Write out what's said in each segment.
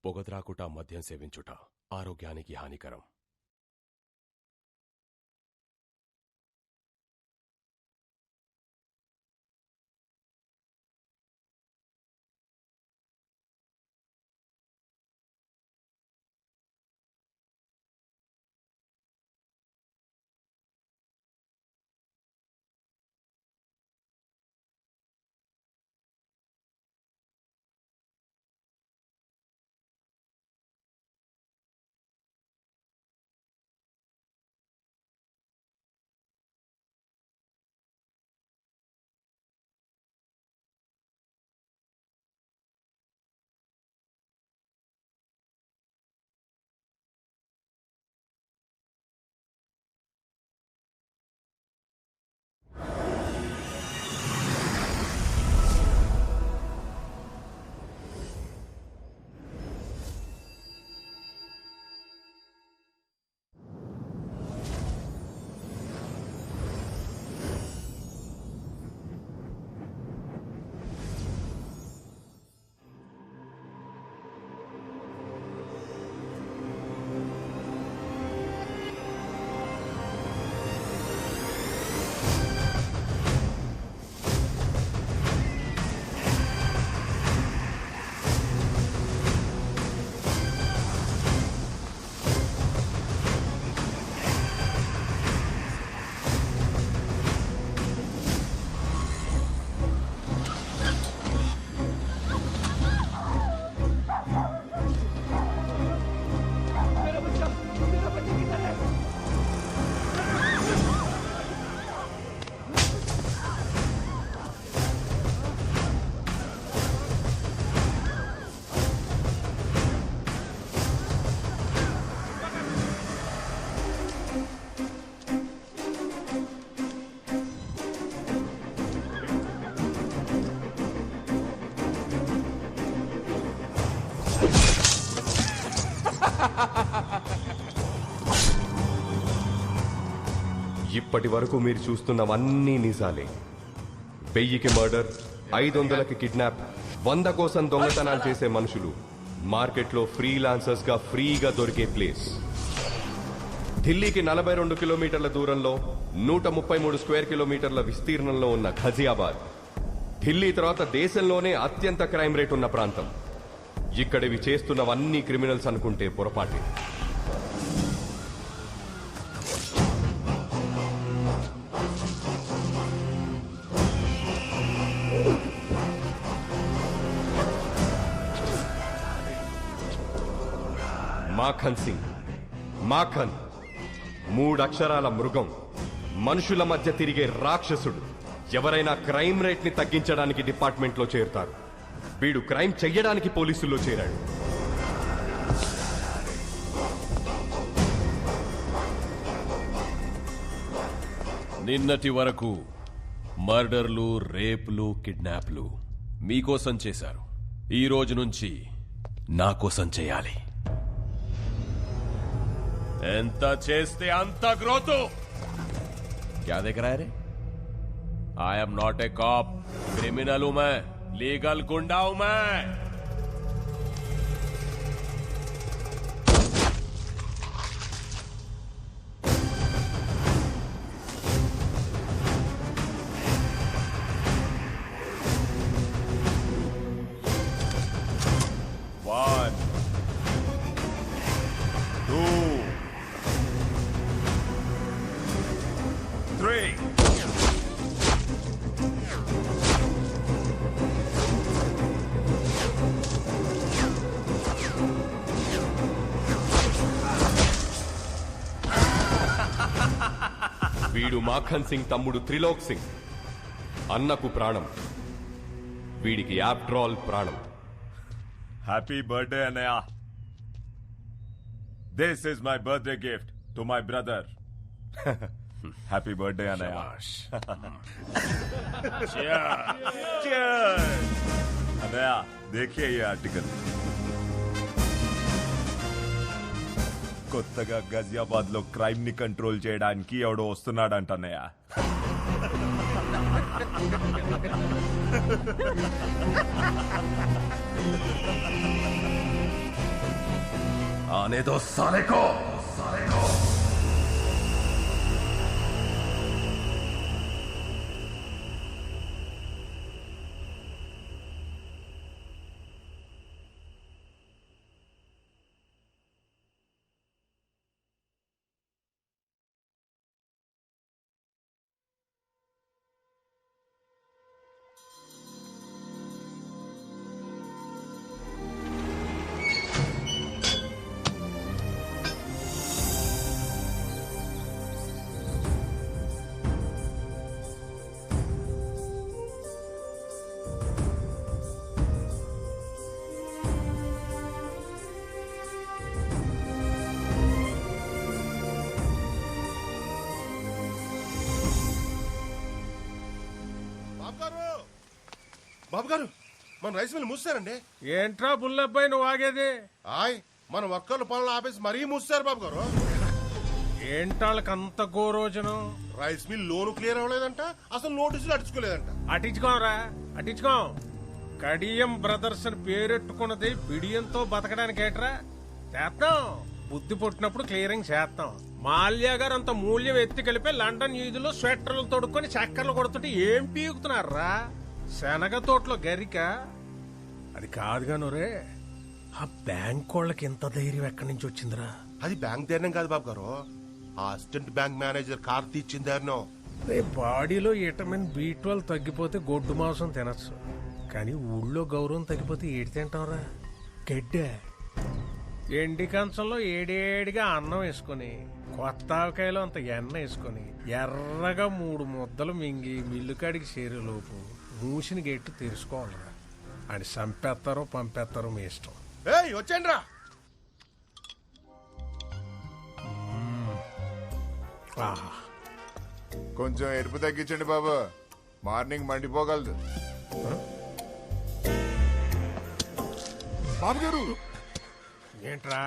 పొగత్రాకుట మద్యం సేవించుట ఆరోగ్యానికి హానికరం. ఇప్పటి వరకు మీరు చూస్తున్నవన్నీ నిజాలే. 1000కి మర్డర్, 500కి కిడ్నాప్, 100 కోసం దొంగతనాలు చేసే మనుషులు మార్కెట్లో ఫ్రీలాన్సర్స్ గా ఫ్రీగా దొరికే ప్లేస్. ఢిల్లీకి 42 కిలోమీటర్ల దూరంలో 133 స్క్వేర్ కిలోమీటర్ల విస్తీర్ణంలో ఉన్న ఘజియాబాద్ ఢిల్లీ తర్వాత దేశంలోనే అత్యంత క్రైమ్ రేట్ ఉన్న ప్రాంతం. ఇక్కడివి చేస్తున్నవన్నీ క్రిమినల్స్ అనుకుంటే పొరపాటే. మాఖన్ సింగ్, మాఖన్ 3 అక్షరాల మృగం, మనుషుల మధ్య తిరిగే రాక్షసుడు. ఎవరైనా క్రైమ్ రేట్ ని తగ్గించడానికి డిపార్ట్మెంట్లో చేరుతారు. వీడు క్రైమ్ చెయ్యడానికి పోలీసుల్లో చేరాడు. నిన్నటి వరకు మర్డర్లు, రేపులు, కిడ్నాప్లు మీకోసం చేశారు. ఈ రోజు నుంచి నా కోసం చేయాలి. ఎంత చేస్తే అంత గ్రోత్. क्या देख रहा है रे? I am not a cop. Criminal हूं मैं, लीगल गुंडा हूं मैं. One, two, three. వీడు మాఖన్ సింగ్ తమ్ముడు త్రిలోక్ సింగ్. అన్నకు ప్రాణం, వీడికి ఆఫ్టర్ ఆల్ ప్రాణం. హ్యాపీ బర్త్డే అన్నయ్య. This is my birthday gift to my brother. Happy birthday అన్నయ్య. అన్నయ్య देखिए ये आर्टिकल. కొత్తగా గజియాబాద్ లో క్రైమ్ ని కంట్రోల్ చేయడానికి ఎవడో వస్తున్నాడంట అన్నయ్య. आने दो साले को। బాబు గారు మన రైస్ మిల్ మూసారండి. ఏంట్రా బుల్లబ్బాయి నువ్వు ఆగేది? ఆయ్ మన వర్కర్లు పనులు ఆపేసి మరీ మూసారు బాబు గారు. ఏంటాళ్ళకి అంత గోరోజనం? రైస్ మిల్ లోను క్లియర్ అవ్వలేదంట, అసలు నోటీసులు అడుచుకోలేదంట. అటించుకోరా అటించుకో. కడియం బ్రదర్స్ అని పేరెట్టుకున్నది బిడియంతో బతకడానికి ఏట్రా? చేస్తాం, బుద్ధి పుట్టినప్పుడు క్లియరింగ్ చేస్తాం. మాల్యా గారు అంత మూల్యం ఎత్తి కలిపి లండన్ ఈదులో స్వెటర్లు తొడుక్కొని చక్కర్లు కొడుతుంటే ఏం పీకుతున్నారా? శనగ తోటలో గరిక అది కాదుగా నూరే. ఆ బ్యాంక్ వాళ్ళకి ఎంత ధైర్యం ఎక్కడి నుంచి వచ్చిందిరా? అది బ్యాంక్ ధైర్యం కాదు బాబు గారు, ఆ అసిస్టెంట్ బ్యాంక్ మేనేజర్ కార్తీ ఇచ్చిన ధైర్యం. బాడీలో విటమిన్ B12 తగ్గిపోతే గొడ్డు మాంసం తినచ్చు, కానీ ఊళ్ళో గౌరవం తగ్గిపోతే ఏడి తింటాంరా? గడ్డే. ఎండి కంచంలో ఏడేడిగా అన్నం వేసుకుని కొత్త ఆవకాయలో అంత ఎన్న వేసుకుని ఎర్రగా 3 ముద్దలు మింగి మిల్లుకాడికి చేరేలోపు మూసిన గెట్టు తెరుచుకోవాలరా. అని చంపేస్తారో పంపేస్తారో మీ ఇష్టం. ఏయ్ వచ్చేయండి రా. ఆహా, కొంచెం ఎరుపు తగ్గించండి బాబు, మార్నింగ్ మండిపోగలదు. బాబు గారు ఏంట్రా?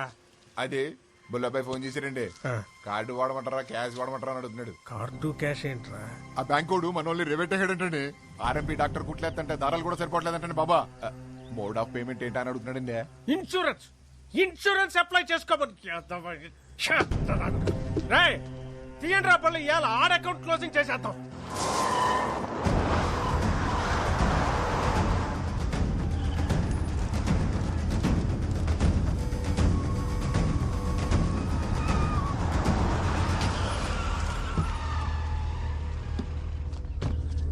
అది బుల్లబ్బాయి ఫోన్ చేశారండి. ఆ. కార్డు వాడమంటారా క్యాష్ వాడమంటారా అని అడుగుతున్నాడు. కార్డు క్యాష్ ఏంట్రా? ఆ బ్యాంకోడు మనోళ్ళని రేవెట్టేయడంటే ఆర్ఎంపీ డాక్టర్ కుట్లేదంటే దారాలు కూడా సరిపోవట్లేదంటే బాబా మోడ్ ఆఫ్ పేమెంట్ ఏంటా అని అడుగుతున్నాడండి. ఇన్సూరెన్స్ అప్లై చేసుకోబోతు తీయండి రా పళ్ళు. ఇవాళ ఆడ అకౌంట్ క్లోజింగ్ చేసేద్దాం.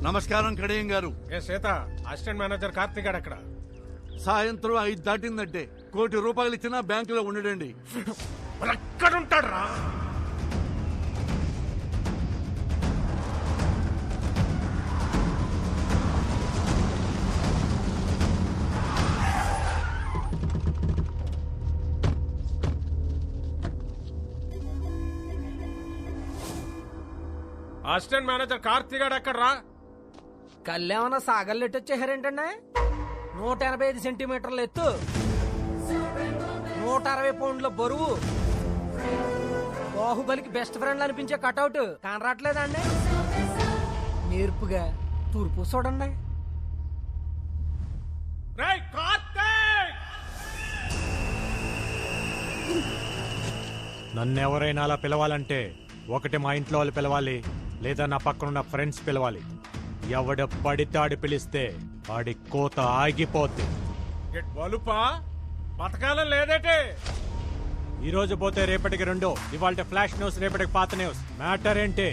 నమస్కారం కడియం గారు. ఏ సీత, అసిస్టెంట్ మేనేజర్ కార్తీక్ గారు అక్కడ. సాయంత్రం 5 దాటిందంటే ₹1 కోటి ఇచ్చినా బ్యాంకులో ఉండడండి. ఎక్కడుంటాడు రా? అసిస్టెంట్ మేనేజర్ కార్తీక్ గారు ఎక్కడ రా? కళ్ళేమన్నా సాగల్లెట్టు వచ్చేసారేంటండి? 185 సెంటీమీటర్ల ఎత్తు, 160 పౌండ్ల బరువు, బాహుబలికి బెస్ట్ ఫ్రెండ్ అనిపించే కటౌట్ కనరాట్లేదండి? నేర్పుగా తూర్పు చూడండి. రేయ్ కార్తీక్! నన్నెవరైనా అలా పిలవాలంటే ఒకటి మా ఇంట్లో వాళ్ళు పిలవాలి, లేదా నా పక్కనున్న ఫ్రెండ్స్ పిలవాలి. ఎవడ పడితాడి పిలిస్తే వాడి కోత ఆగిపోద్ది. బలుపా బతకాలం లేదేటే? ఈ రోజు పోతే రేపటికి 2, ఇవాళ ఫ్లాష్ న్యూస్, రేపటికి పాత న్యూస్. మ్యాటర్ ఏంటి?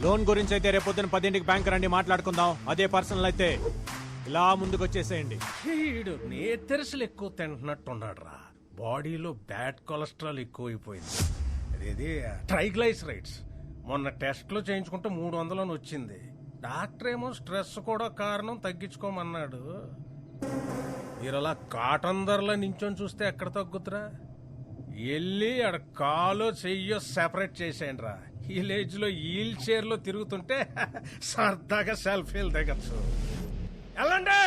లోన్ గురించి అయితే రేపొద్దున 10ంటికి బ్యాంక్ రండి, మాట్లాడుకుందాం. అదే పర్సనల్ అయితే ఇలా ముందుకు వచ్చేసేయండి. వీడు నేతెరసలు ఎక్కువ తింటున్నట్టున్నాడు రా. బాడీలో బ్యాడ్ కొలెస్ట్రాల్ ఎక్కువైపోయింది. అదేది ట్రైగ్లైసరైడ్స్. మొన్న టెస్ట్లో చేయించుకుంటే 300 అని వచ్చింది. డాక్టర్ ఏమో స్ట్రెస్ కూడా కారణం, తగ్గించుకోమన్నాడు. మీరు అలా కాటన్ ధరలో నించొని చూస్తే ఎక్కడ తగ్గుతురా? వెళ్ళి ఆడ కాలో చెయ్యో సెపరేట్ చేసేయండి రా. విలేజ్ లో వీల్ చైర్ లో తిరుగుతుంటే సరదాగా సెల్ఫీలు దిగచ్చు. వెళ్ళండి.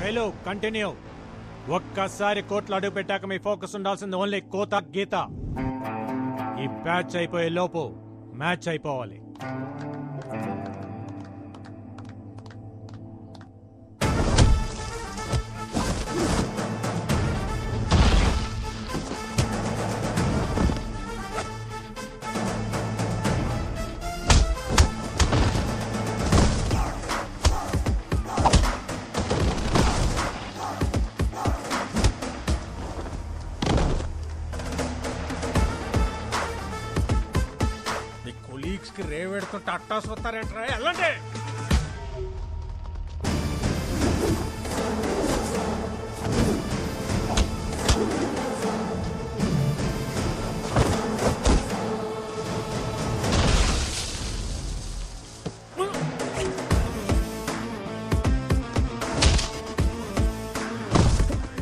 Hello, continue. ఒక్కసారి కోట్లు అడుగు పెట్టాక మీ ఫోకస్ ఉండాల్సింది ఓన్లీ కోత గీత. ఈ బ్యాచ్ అయిపోయే లోపు మ్యాచ్ అయిపోవాలి. రేవెడుతుంటే అట్టాసు వస్తారేంట్రా, వెళ్ళండి.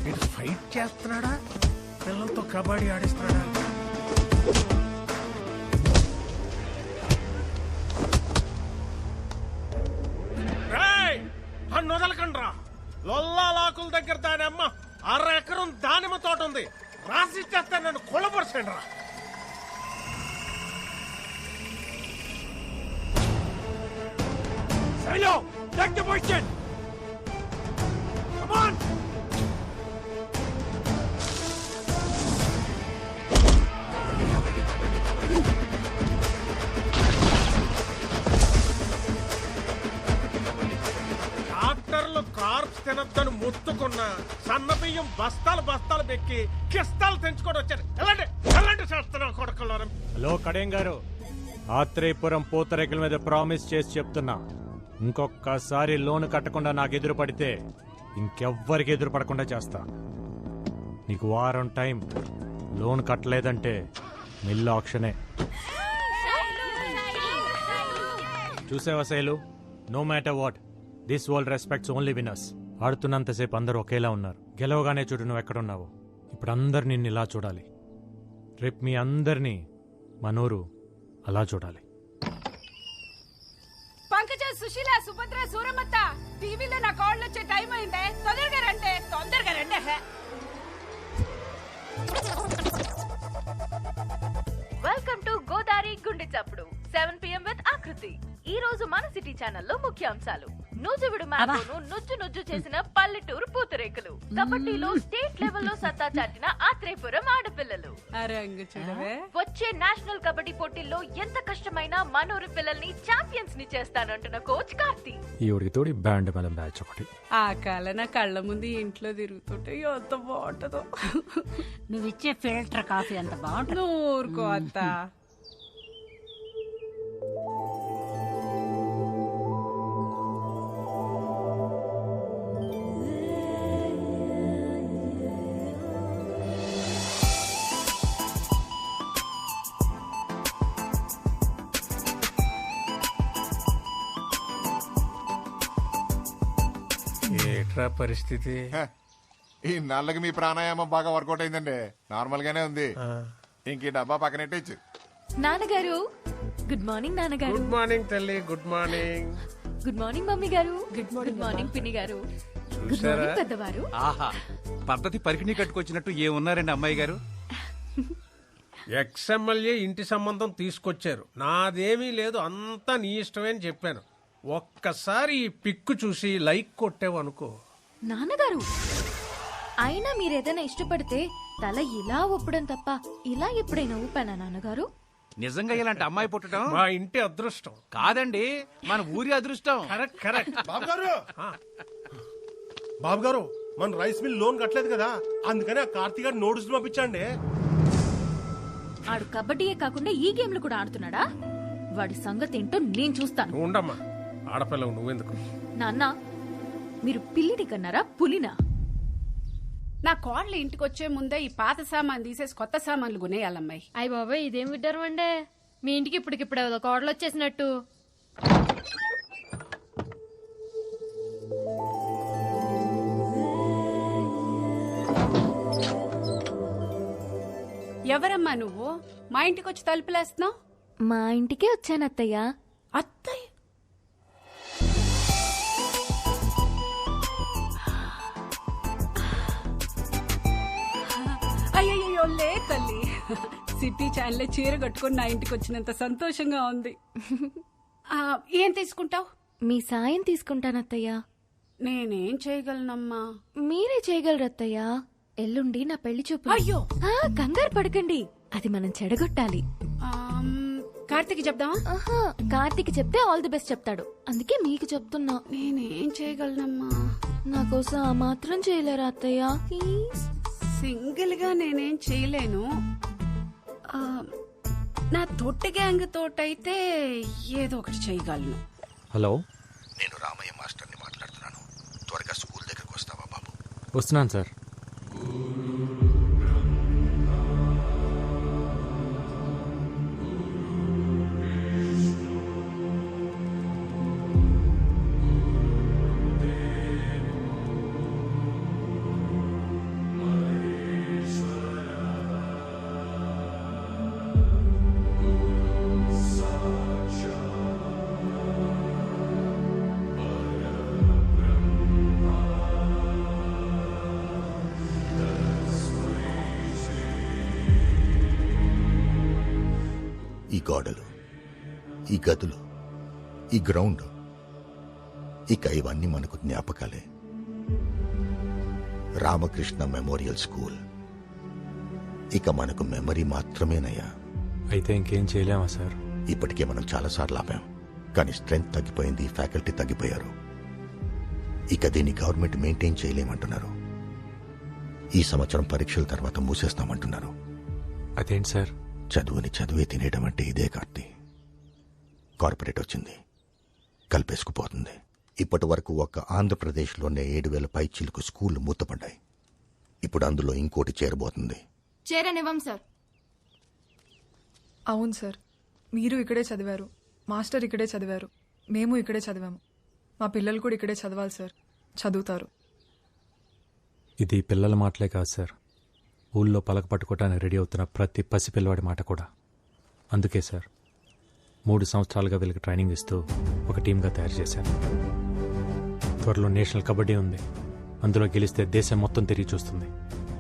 ఇది ఫైట్ చేస్తున్నాడా, పిల్లలతో కబడ్డీ ఆడిస్తున్నాడా? వదలకండ్రా, లొల్లాకుల దగ్గర దాని అమ్మ 6 ఎకరం దానిమ్మ తోట ఉంది, రాసిచ్చేస్తే నన్ను కొలపరచండి రా. కార్ప్స్ తినద్దని ముట్టుకున్న సన్న బియ్యం బస్తాలు బస్తాలు పెక్కి కిస్తాలు తెంచుకొని వచ్చారు. ఎలాంటి చేస్తున్నావు కొడుకున్నారు? హలో కడేం గారు, ఆత్రేయపురం పూతరేకుల మీద ప్రామిస్ చేసి చెప్తున్నా, ఇంకొకసారి లోన్ కట్టకుండా నాకు ఎదురు పడితే ఇంకెవ్వరికి ఎదురు పడకుండా చేస్తా. నీకు వారం టైం, లోన్ కట్టలేదంటే మిల్లు ఆక్షనే. చూసావా Shailu, no matter what, this world respects only winners. ఆడుతున్నంతసేపు అందరూ ఒకేలా ఉన్నారు, గెలవగానే చూడు నువ్వు ఎక్కడున్నావు. ఇప్పుడు అందరు నిన్ను ఇలా చూడాలి, రేపు మీ అందరినీ మనూరు అలా చూడాలి. పంకజ, సుశీల, సుభద్ర, సూరమత్త, టీవీలో నా కాళ్ళు వచ్చే టైం అయిందే, తొందరగా రండి. వెల్కమ్ టు గోదావరి గుండె చప్పుడు 7 PM విత్ ఆకృతి. ఈ రోజు మన సిటీ ఛానల్లో ముఖ్యాంశాలు: నూజువిడు మ్యాంగోను నుజ్జు చేసిన పల్లెటూరు పూతరేకులు, కబడ్డీలో స్టేట్ లెవెల్లో సత్తా చాటిన ఆత్రేయపురం ఆడపిల్లలు, వచ్చే నేషనల్ కబడ్డీ పోటీల్లో ఎంత కష్టమైనా మనూరు పిల్లల్ని ఛాంపియన్స్ ని చేస్తానంటున్న కోచ్ కార్తీ. ఈ ఉడికి తోడి బ్యాండ్ మేళం బ్యాచ్ ఒకటి. ఆ కాల నా కళ్ళ ముందు ఇంట్లో తిరుగుతుంటే ఎంత బాగుంటుందో. నువ్విచ్చే ఫిల్టర్ కాఫీ అంత బాగుంటుంది. ఊరుకో అత్త. ఏట్రా పరిస్థితి? ఈ నల్లకి మీ ప్రాణాయామం బాగా వర్కౌట్ అయిందండి. నార్మల్ గానే ఉంది. ఇంక ఈ డబ్బా పక్కనెట్టచ్చు. నాన్నగారు గుడ్ మార్నింగ్. నాన్నగారు గుడ్ మార్నింగ్ తల్లి. Good morning. Good morning mummy గారు. గుడ్ మార్నింగ్ పిన్ని గారు. గుడ్ మార్నింగ్ పెద్దవారు. ఆహా, పద్ధతి పరికిణి కట్టుకొచ్చినట్టు ఏమున్నారండి అమ్మాయి గారు? ఎక్స్ఎమ్మెల్యే ఇంటి సంబంధం తీసుకొచ్చారు, నాదేమీ లేదు, అంతా నీ ఇష్టమే అని చెప్పాను. ఒక్కసారి ఈ పిక్కు చూసి లైక్ కొట్టావనుకో. నాన్నగారు, అయినా మీరేదైనా ఇష్టపడితే తల ఇలా ఊపడం తప్ప ఇలా ఎప్పుడైనా ఊపానా నాన్నగారు? నిజంగా ఇలాంటి అమ్మాయి పుట్టడం మా ఇంటి అదృష్టం కాదండి, మన ఊరి అదృష్టం. Correct correct. బాబు గారు, మన రైస్ మిల్ లోన్ కట్టలేదు కదా, అందుకని ఆ కార్తీక్ గారు నోటీసులు పంపించండి. ఆడు కబడ్డీయే కాకుండా ఈ గేమ్లు కూడా ఆడుతున్నాడా? వాడి సంగతి ఏంటో నేను చూస్తాను. ఉండమ్మా, ఆడపిల్లవు నువ్వెందుకు? నాన్న, మీరు పిల్లిని కన్నారా పులినా? నా కోడలు ఇంటికి వచ్చే ముందే ఈ పాత సామాన్ తీసేసి కొత్త సామాన్లు కొనేయాలమ్మాయి. అయ్య బాబాయ్, ఇదేం విడ్డారు అండే, మీ ఇంటికి ఇప్పటికిప్పుడు కోడలు వచ్చేసినట్టు. ఎవరమ్మా నువ్వు? మా ఇంటికి వచ్చి తలుపులేస్తున్నావు? మా ఇంటికే వచ్చాను అత్తయ్య. అత్తయ్య? అయ్యో లే తల్లి, సిటీ ఛానల్ చీర కట్టుకుని నా ఇంటికి వచ్చినంత సంతోషంగా ఉంది. ఏం తీసుకుంటావు? మీ సాయం తీసుకుంటానత్తయ్య. నేనేం చేయగలనమ్మా? మీరే చేయగలరు అత్తయ్య. ఎల్లుండి నా పెళ్లి చూపు. అయ్యో కంగారు పడకండి, అది మనం చెడగొట్టాలి. కార్తీక్ చెప్దామా? కార్తీక్ చెప్తే ఆల్ ది బెస్ట్ చెప్తాడు, అందుకే మీకు చెప్తున్నా. నేనేం చేయగలనమ్మా? నా కోసం ఆ మాత్రం చేయలేరా అత్తయ్య? సింగిల్ గా నేనేం చేయలేను. నా తొట్టి గ్యాంగ్ తోటైతే ఏదో ఒకటి చేయగలను. హలో, నేను రామయ్య మాస్టర్ని మాట్లాడుతున్నాను. త్వరగా స్కూల్ దగ్గరకు వస్తావా బాబు? వస్తున్నాను సార్. ఈ గోడలు, ఈ గదులు, ఈ గ్రౌండ్, ఇక ఇవన్నీ మనకు జ్ఞాపకాలే. రామకృష్ణ మెమోరియల్ స్కూల్ ఇక మనకు మెమరీ మాత్రమేనయ్యా. అయితే ఇంకేం చేయలేమా సార్? ఇప్పటికే మనం చాలాసార్లు ఆపాం, కానీ స్ట్రెంగ్త్ తగ్గిపోయింది, ఫ్యాకల్టీ తగ్గిపోయారు. ఇక దీన్ని గవర్నమెంట్ మెయింటైన్ చేయలేమంటున్నారు. ఈ సంవత్సరం పరీక్షల తర్వాత మూసేస్తామంటున్నారు. అదేంటి సార్? చదువుని చదువే తినేయడం అంటే ఇదే కార్తీ. కార్పొరేట్ వచ్చింది, కలిపేసుకుపోతుంది. ఇప్పటి వరకు ఒక్క ఆంధ్రప్రదేశ్లోనే 7,000 పైచీలకు స్కూళ్లు మూతపడ్డాయి. ఇప్పుడు అందులో ఇంకోటి చేరబోతుంది. చేరనివ్వం సార్. అవును సార్, మీరు ఇక్కడే చదివారు, మాస్టర్ ఇక్కడే చదివారు, మేము ఇక్కడే చదివాము. మా పిల్లలు కూడా ఇక్కడే చదవాలి సార్, చదువుతారు. ఇది పిల్లల మాటలే కాదు సార్, ఊళ్ళో పలక పట్టుకోవటానికి రెడీ అవుతున్న ప్రతి పసిపిల్లవాడి మాట కూడా. అందుకే సార్ 3 సంవత్సరాలుగా వీళ్ళకి ట్రైనింగ్ ఇస్తూ ఒక టీంగా తయారు చేశాను. త్వరలో నేషనల్ కబడ్డీ ఉంది, అందులో గెలిస్తే దేశం మొత్తం తిరిగి చూస్తుంది.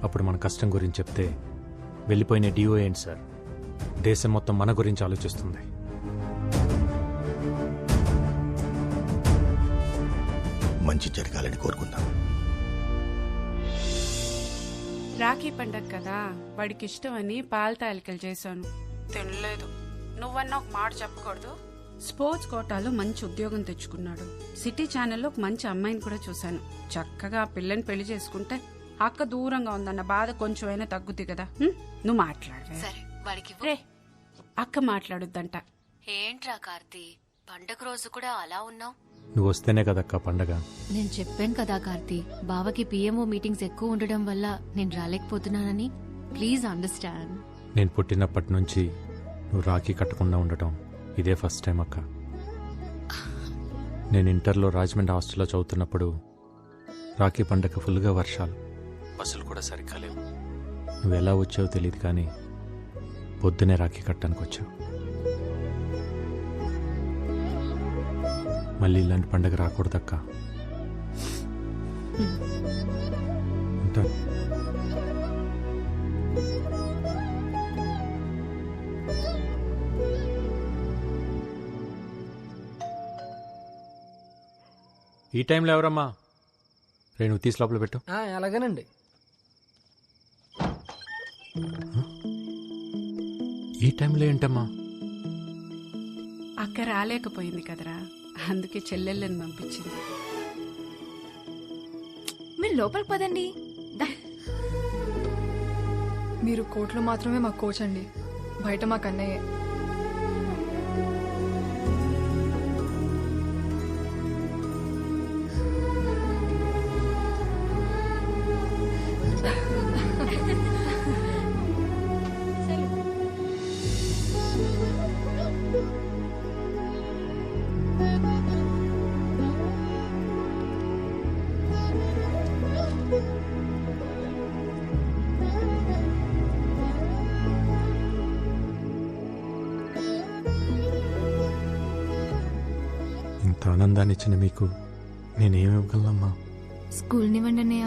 అప్పుడు మన కష్టం గురించి చెప్తే వెళ్ళిపోయిన డిఓ ఏంటి సార్, దేశం మొత్తం మన గురించి ఆలోచిస్తుంది. మంచి జరగాలని కోరుకుందాం. రాఖీ పండగ కదా, వాడికి ఇష్టమని పాల తాలికలు చేశాను, తినలేదు. నువ్వన్నా ఒక మాట చెప్పకూడదు. స్పోర్ట్స్ కోటాలో మంచి ఉద్యోగం తెచ్చుకున్నాడు. సిటీ ఛానల్లో ఒక మంచి అమ్మాయిని కూడా చూశాను. చక్కగా ఆ పిల్లని పెళ్లి చేసుకుంటే అక్క దూరంగా ఉందన్న బాధ కొంచెమైనా తగ్గుద్ది కదా. నువ్వు మాట్లాడవే. సరే, వాడికి రే, అక్క మాట్లాడుద్దంట. ఏంట్రా కార్తీ, పండగ రోజు కూడా అలా ఉన్నావు? నువ్వు వస్తేనే కదక్క పండగ. నేను చెప్పాను కదా కార్తీ, బావకి పిఎంఓ మీటింగ్స్ ఎక్కువ ఉండడం వల్ల నేను రాలేకపోతున్నానని. Please understand. నేను పుట్టినప్పటి నుంచి నువ్వు రాఖీ కట్టకుండా ఉండటం ఇదే ఫస్ట్ టైం అక్క. నేను ఇంటర్లో రాజమండ్రి హాస్టల్లో చదువుతున్నప్పుడు రాఖీ పండగ ఫుల్గా వర్షాలు, బస్సులు కూడా సరిగ్గా లేవు. నువ్వు ఎలా వచ్చావో తెలియదు, కానీ పొద్దునే రాఖీ కట్టడానికి వచ్చావు. మళ్ళీ ఇలాంటి పండగ రాకూడదక్క. ఉంటాను. ఈ టైంలో ఎవరమ్మా? నువ్వు తీసి లోపల పెట్టు. అలాగేనండి. ఈ టైంలో ఏంటమ్మా? అక్క రాలేకపోయింది కదరా, అందుకే చెల్లెళ్ళని పంపించింది. మీరు లోపలికి పదండి. మీరు కోర్టులో మాత్రమే మా కోచ్ అండి, బయట మా కన్నయ్యే. ఇంత ఆనందాన్ని ఇచ్చిన మీకు నేనేమివ్వగలనమ్మా? స్కూల్ నివ్వండి అన్నయ్య.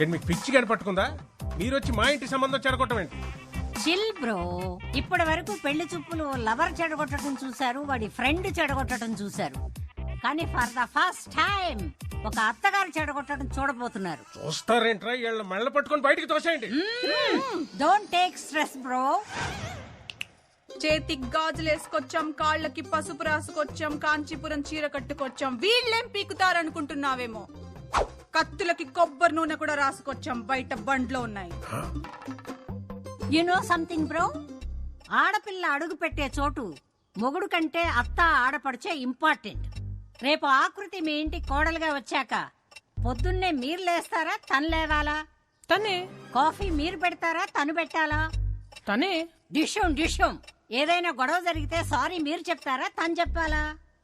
ఏంటి మీకు పిచ్చి కానీ పట్టుకుందా? మీరు వచ్చి మా ఇంటి సంబంధం చెడగొట్టం ఏంటి? Chill bro. ఇప్పటి వరకు పెళ్లి చూపులు లవర్ చెడగొట్టడం చూశారు, వాడి ఫ్రెండ్ చెడగొట్టడం చూశారు. కానీ ఫర్ ద ఫస్ట్ టైం ఒక అత్తగారు చెడగొట్టడం చూడబోతున్నారు. చూస్తారేంట్రా? వీళ్ళ మెళ్ళ పట్టుకొని బయటికి తోసేయండి. Don't take stress bro. చేతికి గాజులు వేసుకొచ్చాం, కాళ్ళకి పసుపు రాసుకొచ్చాం, కాంచీపురం చీర కట్టుకొచ్చాం. వీళ్ళేం పీకుతారనుకుంటున్నావేమో. కత్తులకి కొబ్బరి నూనె కూడా రాసుకొచ్చాం, బయట బండ్లో ఉన్నాయి. యు నో సంథింగ్ బ్రో, ఆడపిల్ల అడుగు పెట్టే చోటు మొగుడు కంటే అత్త ఆడపడిచే ఇంపార్టెంట్. రేపు ఆకృతి మీ ఇంటికి కోడలుగా వచ్చాక పొద్దున్నే మీరు లేస్తారా, తను లేవాలా? తనే. కాఫీ మీరు పెడతారా, తను పెట్టాలా? తనే. డిషం ఏదైనా గొడవ జరిగితే సారీ మీరు చెప్తారా, తను చెప్పాలా?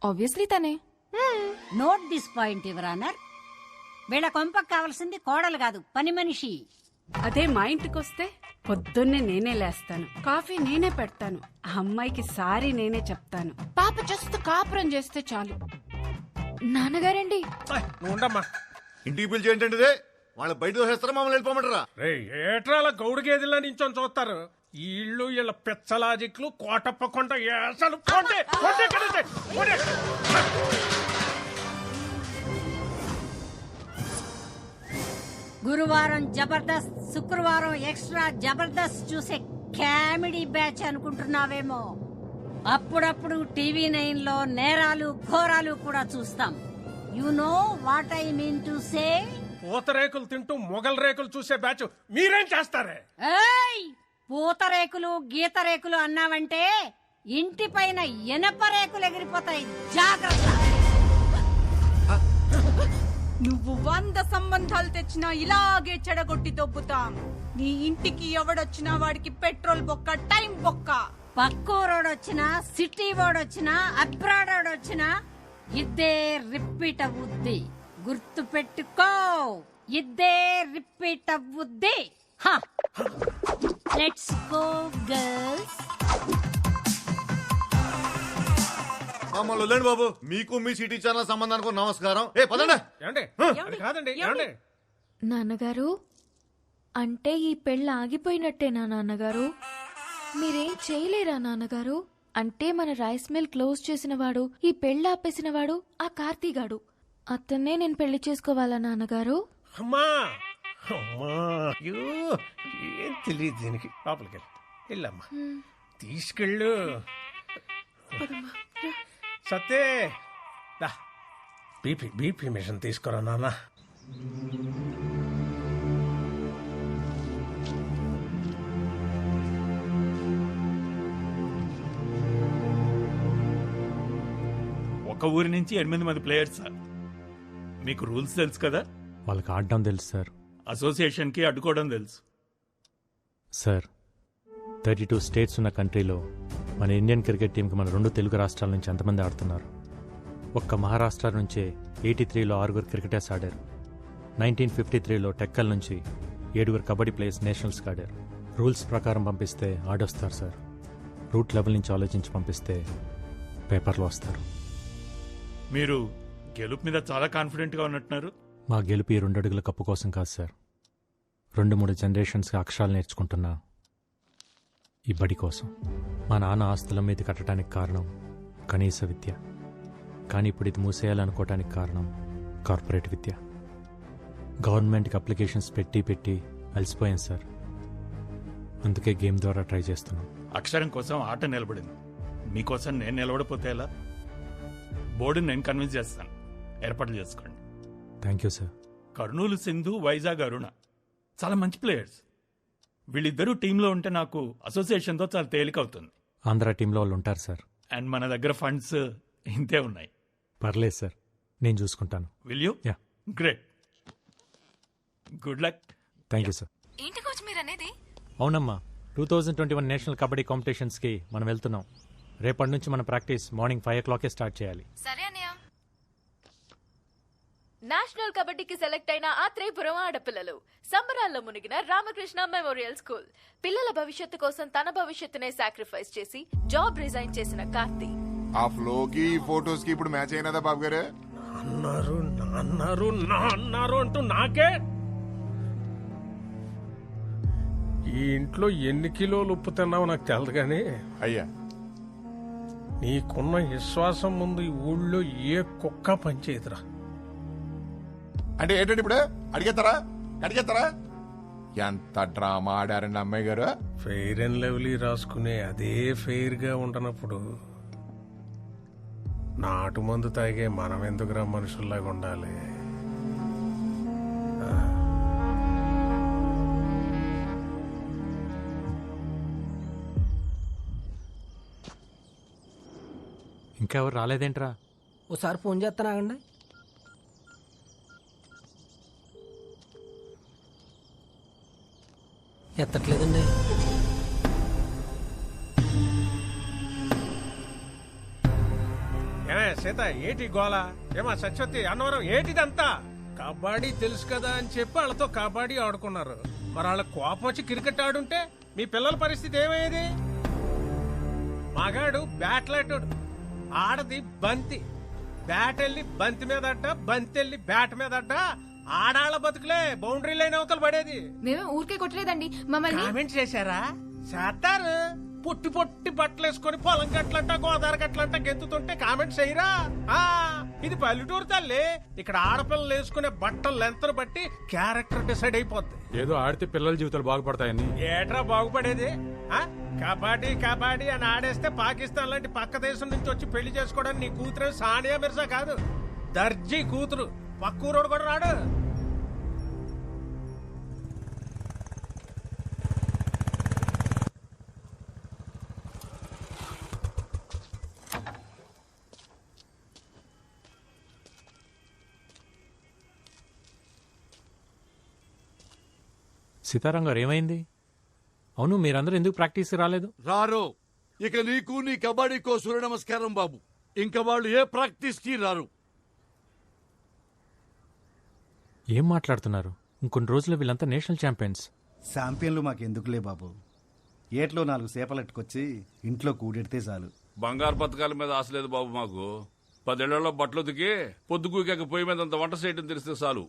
ఆబ్వియస్లీ తనే. Note this point your honour. వీళ్ళ కొంపకు కావాల్సింది కోడలు కాదు, పని మనిషి. అదే మా ఇంటికి వస్తే పొద్దున్నే నేనే లేస్తాను, కాఫీ నేనే పెడతాను, అమ్మాయికి సారీ నేనే చెప్తాను. పాప జస్ట్ కాపురం చేస్తే చాలు. నాన్నగారండి. ఉండమ్మా. ఇంటికి పిలిచి ఏంటంటే వాళ్ళు బయట దోసేస్తారా, మమ్మల్ని వెళ్ళిపోమంటారా? ఏట్రా అలా గౌడు గేదెల్లా నించొని చూస్తారు? ఈ ఇళ్ళు వీళ్ళ పెచ్చలాజిక్లు కోటప్పకొండ ఏసలు. గురువారం జబర్దస్త్, శుక్రవారం ఎక్స్ట్రా జబర్దస్త్ చూసే కామెడీ బ్యాచ్ అనుకుంటున్నావేమో. అప్పుడప్పుడు టీవీ 9 లో నేరాలు ఘోరాలు కూడా చూస్తాం. You know what I mean to say. పూతరేకులు తింటూ మొగల్ రేకులు చూసే బ్యాచ్ మీరేం చేస్తారే? ఏయ్, పూతరేకులు గీత రేకులు అన్నావంటే ఇంటి పైన ఎనప రేకులు ఎగిరిపోతాయి, జాగ్రత్త. నువ్వు 100 సంబంధాలు తెచ్చినా ఇలాగే చెడగొట్టి దొబ్బుతాం. నీ ఇంటికి ఎవడొచ్చినా వాడికి పెట్రోల్ బొక్క, టైం బొక్క. పక్కూరోడొచ్చినా, సిటీ వాడొచ్చినా, అబ్రాడ్ వాడొచ్చినా ఇద్దే రిపీట్ అవుద్ది. గుర్తు పెట్టుకో, ఇద్దే రిపీట్ అవుద్ది. Let's go girls. మమ్మల్ని వదిలేండి బాబు. మీకు మీ సిటీ ఛానల్ సంబంధానికి నమస్కారం. ఏ పదండి. కాదండి. నాన్నగారు, అంటే ఈ పెళ్ళి ఆగిపోయినట్టేనా నాన్నగారు? మీరేం చేయలేరా నాన్నగారు? అంటే మన రైస్ మిల్ క్లోజ్ చేసిన వాడు, ఈ పెళ్ళి ఆపేసిన వాడు ఆ కార్తీగాడు. అతన్నే నేను పెళ్లి చేసుకోవాలా నాన్నగారు? అమ్మా ఏం తెలియదు దీనికి. లోపలికి వెళ్ళమ్మా, తీసుకెళ్ళు. సత్తే బీపీ మిషన్ తీసుకురా నాన్న. ఒక ఊరి నుంచి 8 మంది ప్లేయర్స్ సార్. మీకు రూల్స్ తెలుసు కదా? వాళ్ళకి ఆడడం తెలుసు సార్. అసోసియేషన్కి అడ్డుకోవడం తెలుసు సార్. 32 స్టేట్స్ ఉన్న కంట్రీలో మన ఇండియన్ క్రికెట్ టీంకి మన 2 తెలుగు రాష్ట్రాల నుంచి ఎంతమంది ఆడుతున్నారు? ఒక్క మహారాష్ట్ర నుంచే 83లో 6 క్రికెటర్స్ ఆడారు. 1953లో టెక్కల్ నుంచి 7 కబడ్డీ ప్లేయర్స్ నేషనల్స్కి ఆడారు. రూల్స్ ప్రకారం పంపిస్తే ఆడొస్తారు సార్. రూట్ లెవెల్ నుంచి ఆలోచించి పంపిస్తే పేపర్లో వస్తారు. మీరు గెలుపు మీద చాలా కాన్ఫిడెంట్గా ఉన్నట్టున్నారు. మా గెలుపు ఈ 2 అడుగుల కప్పు కోసం కాదు సార్. 2-3 జనరేషన్స్గా అక్షరాలు నేర్చుకుంటున్నా ఈ బడి కోసం. మా నాన్న ఆస్తుల మీద కట్టడానికి కారణం కనీస విద్య. కానీ ఇప్పుడు ఇది మూసేయాలనుకోవటానికి కారణం కార్పొరేట్ విద్య. గవర్నమెంట్కి అప్లికేషన్స్ పెట్టి అలసిపోయాం సార్. అందుకే గేమ్ ద్వారా ట్రై చేస్తున్నాం. అక్షరం కోసం ఆట నిలబడింది. మీకోసం నేను నిలబడిపోతే ఎలా? బోర్డుని నేను కన్విన్స్ చేస్తాను, ఏర్పాట్లు చేసుకోండి. Thank you sir. Kurnool Sindhu, Vizag Aruna చాలా మంచి ప్లేయర్స్. వీళ్ళిద్దరూ టీంలో ఉంటే నాకు అసోసియేషన్తో చాలా తేలిక అవుతుంది. ఆంధ్ర టీంలో వాళ్ళు ఉంటారు సార్. అండ్ మన దగ్గర ఫండ్స్ ఇంతే ఉన్నాయి. పర్లేదు సార్, నేను చూసుకుంటాను. Will you? Yeah. Great. Good luck. Thank you sir. ఏంటి కోచ్ మీరు అనేది? అవునమ్మా, 2021 నేషనల్ కబడ్డీ కాంపిటీషన్స్కి మనం వెళ్తున్నాం. రేపటి నుంచి మన ప్రాక్టీస్ మార్నింగ్ 5 o'clock స్టార్ట్ చేయాలి. సరే అన్నయ్య. నేషనల్ కబడ్డీకి సెలెక్ట్ అయిన ఆ త్రిపురం ఆడపిల్లలు సంబరాల్లో మునిగిన రామకృష్ణ మెమోరియల్ స్కూల్. పిల్లల భవిష్యత్తు కోసం తన భవిష్యత్తునే సాక్రిఫైస్ చేసి జాబ్ రిజైన్ చేసిన కార్తీ. ఆ ఫ్లోకి ఫోటోస్ కి ఇప్పుడు మ్యాచ్ అయినదా బాబు గారు? అన్నారు అంటూ నాకే ఈ ఇంట్లో ఎన్ని కిలోలు ఉప్పు తిన్నావో నాకు తెలదు కానీ అయ్యా నీకున్న విశ్వాసం ముందు ఈ ఊళ్ళో ఏ కుక్క పనిచేయదురా. అంటే ఏంటంటే ఇప్పుడు అడిగేస్తారా ఎంత డ్రామా ఆడారండి అమ్మాయి గారు. ఫెయిర్ అండ్ లవ్లీ రాసుకునే అదే ఫెయిర్ గా ఉండనప్పుడు నాటు మందు తాగే మనం ఎందుకురా మనుషుల్లాగా ఉండాలి? ఇంకెవరు రాలేదేంట్రా? ఓసారి ఫోన్ చేస్తానాగండి. ఎత్తట్లేదండి. సీత ఏటి గోళ? ఏమా సత్యవతి అన్నవరం ఏటిదంతా? కబడ్డీ తెలుసు కదా అని చెప్పి వాళ్ళతో కబడ్డీ ఆడుకున్నారు. మరి వాళ్ళ కోపం వచ్చి క్రికెట్ ఆడుంటే మీ పిల్లల పరిస్థితి ఏమయ్యేది? మగాడు బ్యాట్లాటోడు, ఆడది బంతి. బ్యాట్ వెళ్ళి బంతి మీద అడ్డ, బంతి వెళ్ళి బ్యాట్ మీద అడ్డ. ఆడాళ్ళ బతుకులే బౌండరీ లైన్ అవతల పడేది. మేమే ఊరికే కొట్టలేదండి, మమ్మల్ని కామెంట్ చేశారా? చేస్తారు. పొట్టి పొట్టి బట్టలు వేసుకొని పొలం గట్లంట గోదావరి గట్లంట గెంతుతుంటే కామెంట్స్ చేయరా? ఇది పల్లెటూరు తల్లి. ఇక్కడ ఆడపిల్లలు వేసుకునే బట్టలు లెంతను బట్టి క్యారెక్టర్ డిసైడ్ అయిపోద్ది. ఏదో ఆడితే పిల్లల జీవితాలు బాగుపడతాయని. ఏట్రా బాగుపడేది? కబడ్డీ కబడ్డీ అని ఆడేస్తే పాకిస్తాన్ లాంటి పక్క దేశం నుంచి వచ్చి పెళ్లి చేసుకోవడానికి నీ కూతురు సానియా మిర్జా కాదు, దర్జీ కూతురు. పక్కూరోడు కూడా రాడు. సీతారాం గారు ఏమైంది? అవును, మీరందరూ ఎందుకు ప్రాక్టీస్ రాలేదు? రారు. ఇక నీకు నీ కబడ్డీకో సూర్య నమస్కారం బాబు. ఇంకా వాళ్ళు ఏ ప్రాక్టీస్ కి రారు. ఏం మాట్లాడుతున్నారు? ఇంకొన్ని రోజుల్లో వీళ్ళంతా నేషనల్ ఛాంపియన్స్. ఛాంపియన్లు మాకెందుకులే బాబు. ఏట్లో 4 సేపలెట్టుకొచ్చి ఇంట్లో కూడెడితే చాలు. బంగారు పథకాల మీద ఆశ లేదు బాబు మాకు. 10 ఏళ్లలో బట్టలు ఉతికి పొద్దుకూకాక పొయ్యి మీద అంత వంట చేయడం తెలిస్తే చాలు.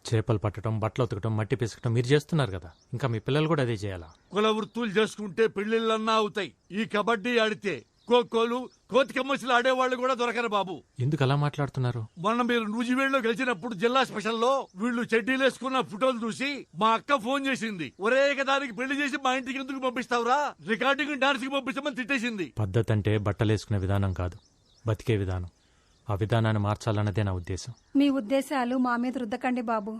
చేపలు పట్టడం, బట్టలు ఉతకడం, మట్టి పిసకటం మీరు చేస్తున్నారు కదా, ఇంకా మీ పిల్లలు కూడా అదే చేయాలా? కుల వృత్తులు చేసుకుంటే పెళ్లిళ్ళన్నా అవుతాయి. ఈ కబడ్డీ ఆడితే ఖోఖోలు, కోతికమ్మసిలు ఆడేవాళ్ళు కూడా దొరకరు బాబు. ఎందుకు అలా మాట్లాడుతున్నారు? మొన్న మీరు నూజివేడులో గెలిచినప్పుడు జిల్లా స్పెషల్లో వీళ్ళు చెడ్డీలేసుకున్న ఫోటోలు చూసి మా అక్క ఫోన్ చేసింది. ఒరే దానికి పెళ్లి చేసి మా ఇంటికి ఎందుకు పంపిస్తావురా, రికార్డింగ్ డాన్స్ కి పంపిస్తామని తిట్టేసింది. పద్ధతి అంటే బట్టలేసుకునే విధానం కాదు, బతికే విధానం. ఆ విధానాన్ని మార్చాలన్నదే నా ఉద్దేశం. మీ ఉద్దేశాలు మా మీద రుద్దకండి బాబు.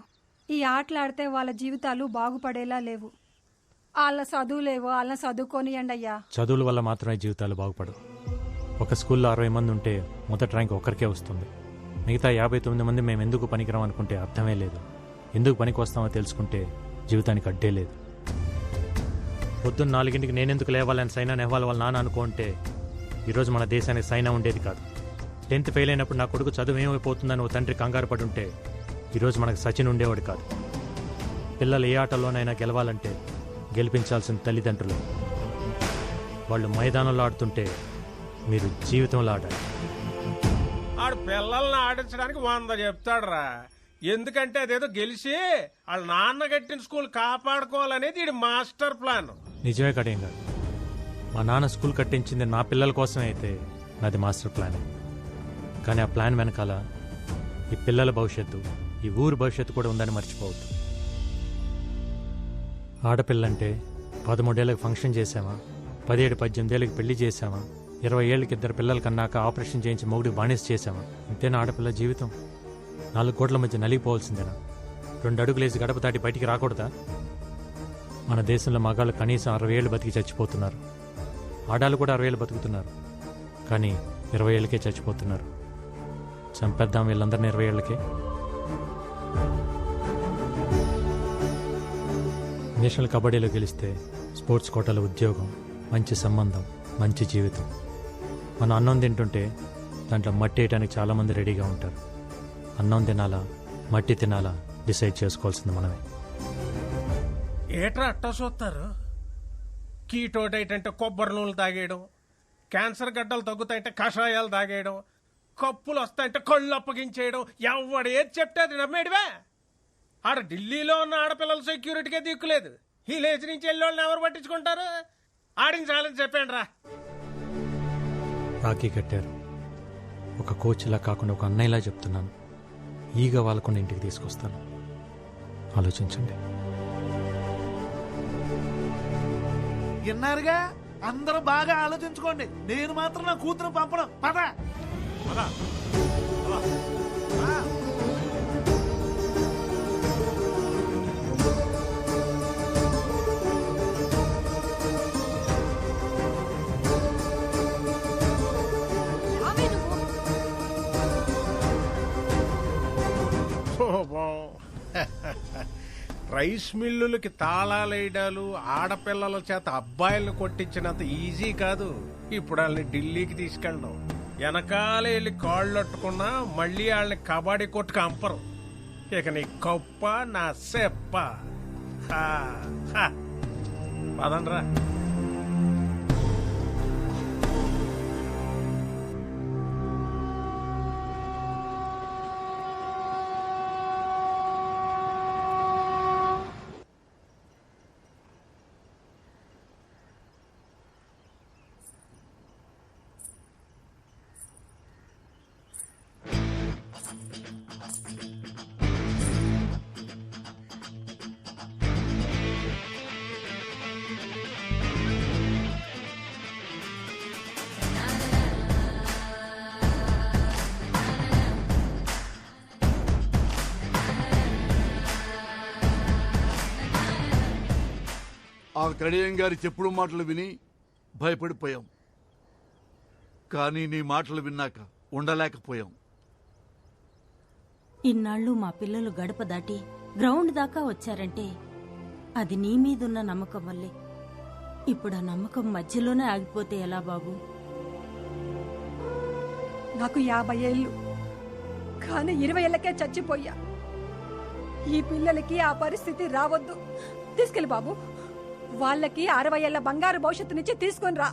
ఈ ఆటలాడితే వాళ్ళ జీవితాలు బాగుపడేలా లేవు. వాళ్ళ చదువులేవో వాళ్ళని చదువుకోనియండి అయ్యా. చదువుల వల్ల మాత్రమే జీవితాలు బాగుపడవు. ఒక స్కూల్లో 60 మంది ఉంటే మొదటి ర్యాంక్ ఒక్కరికే వస్తుంది. మిగతా 59 మంది మేము ఎందుకు పనికిరాం అనుకుంటే అర్థమే లేదు. ఎందుకు పనికి వస్తామో తెలుసుకుంటే జీవితానికి అడ్డే లేదు. పొద్దున్న 4ంటికి నేనెందుకు లేవాలని సైనా నెహ్వాల్ వాళ్ళ నాన్న అనుకుంటే ఈరోజు మన దేశానికి సైనా ఉండేది కాదు. 10th ఫెయిల్ అయినప్పుడు నా కొడుకు చదువు ఏమైపోతుందని ఓ తండ్రి కంగారు పడి ఉంటే ఈరోజు మనకు సచిన్ ఉండేవాడు కాదు. పిల్లలు ఏ ఆటలోనైనా గెలవాలంటే గెలిపించాల్సిన తల్లిదండ్రులు. వాళ్ళు మైదానంలో ఆడుతుంటే మీరు జీవితంలో ఆడాలి. ఆడు పిల్లల్ని ఆడించడానికి 100 చెప్తాడురా. ఎందుకంటే అదేదో గెలిచి వాళ్ళ నాన్న కట్టిన స్కూల్ కాపాడుకోవాలనేది ఇది మాస్టర్ ప్లాన్. నిజమే కడేం కాదు. మా నాన్న స్కూల్ కట్టించింది నా పిల్లల కోసమే అయితే నాది మాస్టర్ ప్లాన్. కానీ ఆ ప్లాన్ వెనకాల ఈ పిల్లల భవిష్యత్తు, ఈ ఊరు భవిష్యత్తు కూడా ఉందని మర్చిపోవద్దు. ఆడపిల్లంటే 13 ఏళ్ళకి ఫంక్షన్ చేసామా, 17-18 ఏళ్ళకి పెళ్లి చేసామా, 20 ఏళ్ళకి 2 పిల్లల కన్నాక ఆపరేషన్ చేయించి మొగుడికి బానిస చేసామా? ఇంతేనా ఆడపిల్ల జీవితం? 4 గోట్ల మధ్య నలిగిపోవాల్సిందేనా? 2 అడుగులేసి గడప దాటి బయటికి రాకూడదా? మన దేశంలో మగాళ్ళు కనీసం 60 ఏళ్ళు బతికి చచ్చిపోతున్నారు. ఆడాళ్ళు కూడా 60 ఏళ్ళు బతుకుతున్నారు. కానీ 20 ఏళ్ళకే చచ్చిపోతున్నారు. చంపేద్దాం వీళ్ళందరినీ 20 ఏళ్ళకే. నేషనల్ కబడ్డీలో గెలిస్తే స్పోర్ట్స్ కోటాలో ఉద్యోగం, మంచి సంబంధం, మంచి జీవితం. మనం అన్నం తింటుంటే దాంట్లో మట్టి వేయడానికి చాలామంది రెడీగా ఉంటారు. అన్నం తినాలా, మట్టి తినాలా డిసైడ్ చేసుకోవాల్సింది మనమే. ఏట్రా అట్టా చూస్తారు? కీటో డైట్ అంటే కొబ్బరి నూనెలు తాగేయడం, క్యాన్సర్ గడ్డలు తగ్గుతాయంటే కషాయాలు తాగేయడం, కప్పులు వస్తాయంటే కళ్ళు అప్పగించేయడం. ఎవడు ఏది చెప్తే అది నమ్మేడివే. ఆడ ఢిల్లీలో ఉన్న ఆడపిల్లల సెక్యూరిటీకే దిక్కులేదు. ఈ లేచి నుంచి వెళ్ళి ఎవరు పట్టించుకుంటారు? ఆడించాలని చెప్పండి రా. రాఖీ కట్టారు. ఒక కోచ్లా కాకుండా ఒక అన్నయ్యలా చెప్తున్నాను. ఈగ వాళ్ళకుండా ఇంటికి తీసుకొస్తాను. ఆలోచించండి. విన్నారుగా, అందరూ బాగా ఆలోచించుకోండి. నేను మాత్రం నా కూతురు పంపడం. పద రైస్ మిల్లులకి తాళాలేయడాలు, ఆడపిల్లల చేత అబ్బాయిలను కొట్టించినంత ఈజీ కాదు ఇప్పుడు వాళ్ళని ఢిల్లీకి తీసుకెళ్ళడం. వెనకాలే వెళ్ళి కాళ్ళొట్టుకున్నా మళ్ళీ వాళ్ళని కబడ్డీ కొట్టుకు అంపరు. ఇక నీ కప్ప నా సెప్ప. పదండ్రా. ఆ కడియం గారి చెప్పుడు మాటలు విని భయపడిపోయాం. కానీ నీ మాటలు విన్నాక ఉండలేకపోయాం. ఇన్నాళ్ళు మా పిల్లలు గడప దాటి గ్రౌండ్ దాకా వచ్చారంటే అది నీ మీదున్న నమ్మకం వల్లే. ఇప్పుడు ఆ నమ్మకం మధ్యలోనే ఆగిపోతే ఎలా బాబు? నాకు 50 ఏళ్ళు, కానీ 20 ఏళ్ళకే చచ్చిపోయా. ఈ పిల్లలకి ఆ పరిస్థితి రావద్దు. తీసుకెళ్ళి బాబు, వాళ్ళకి 60 ఏళ్ల బంగారు భవిష్యత్తునిచ్చి తీసుకొని రా.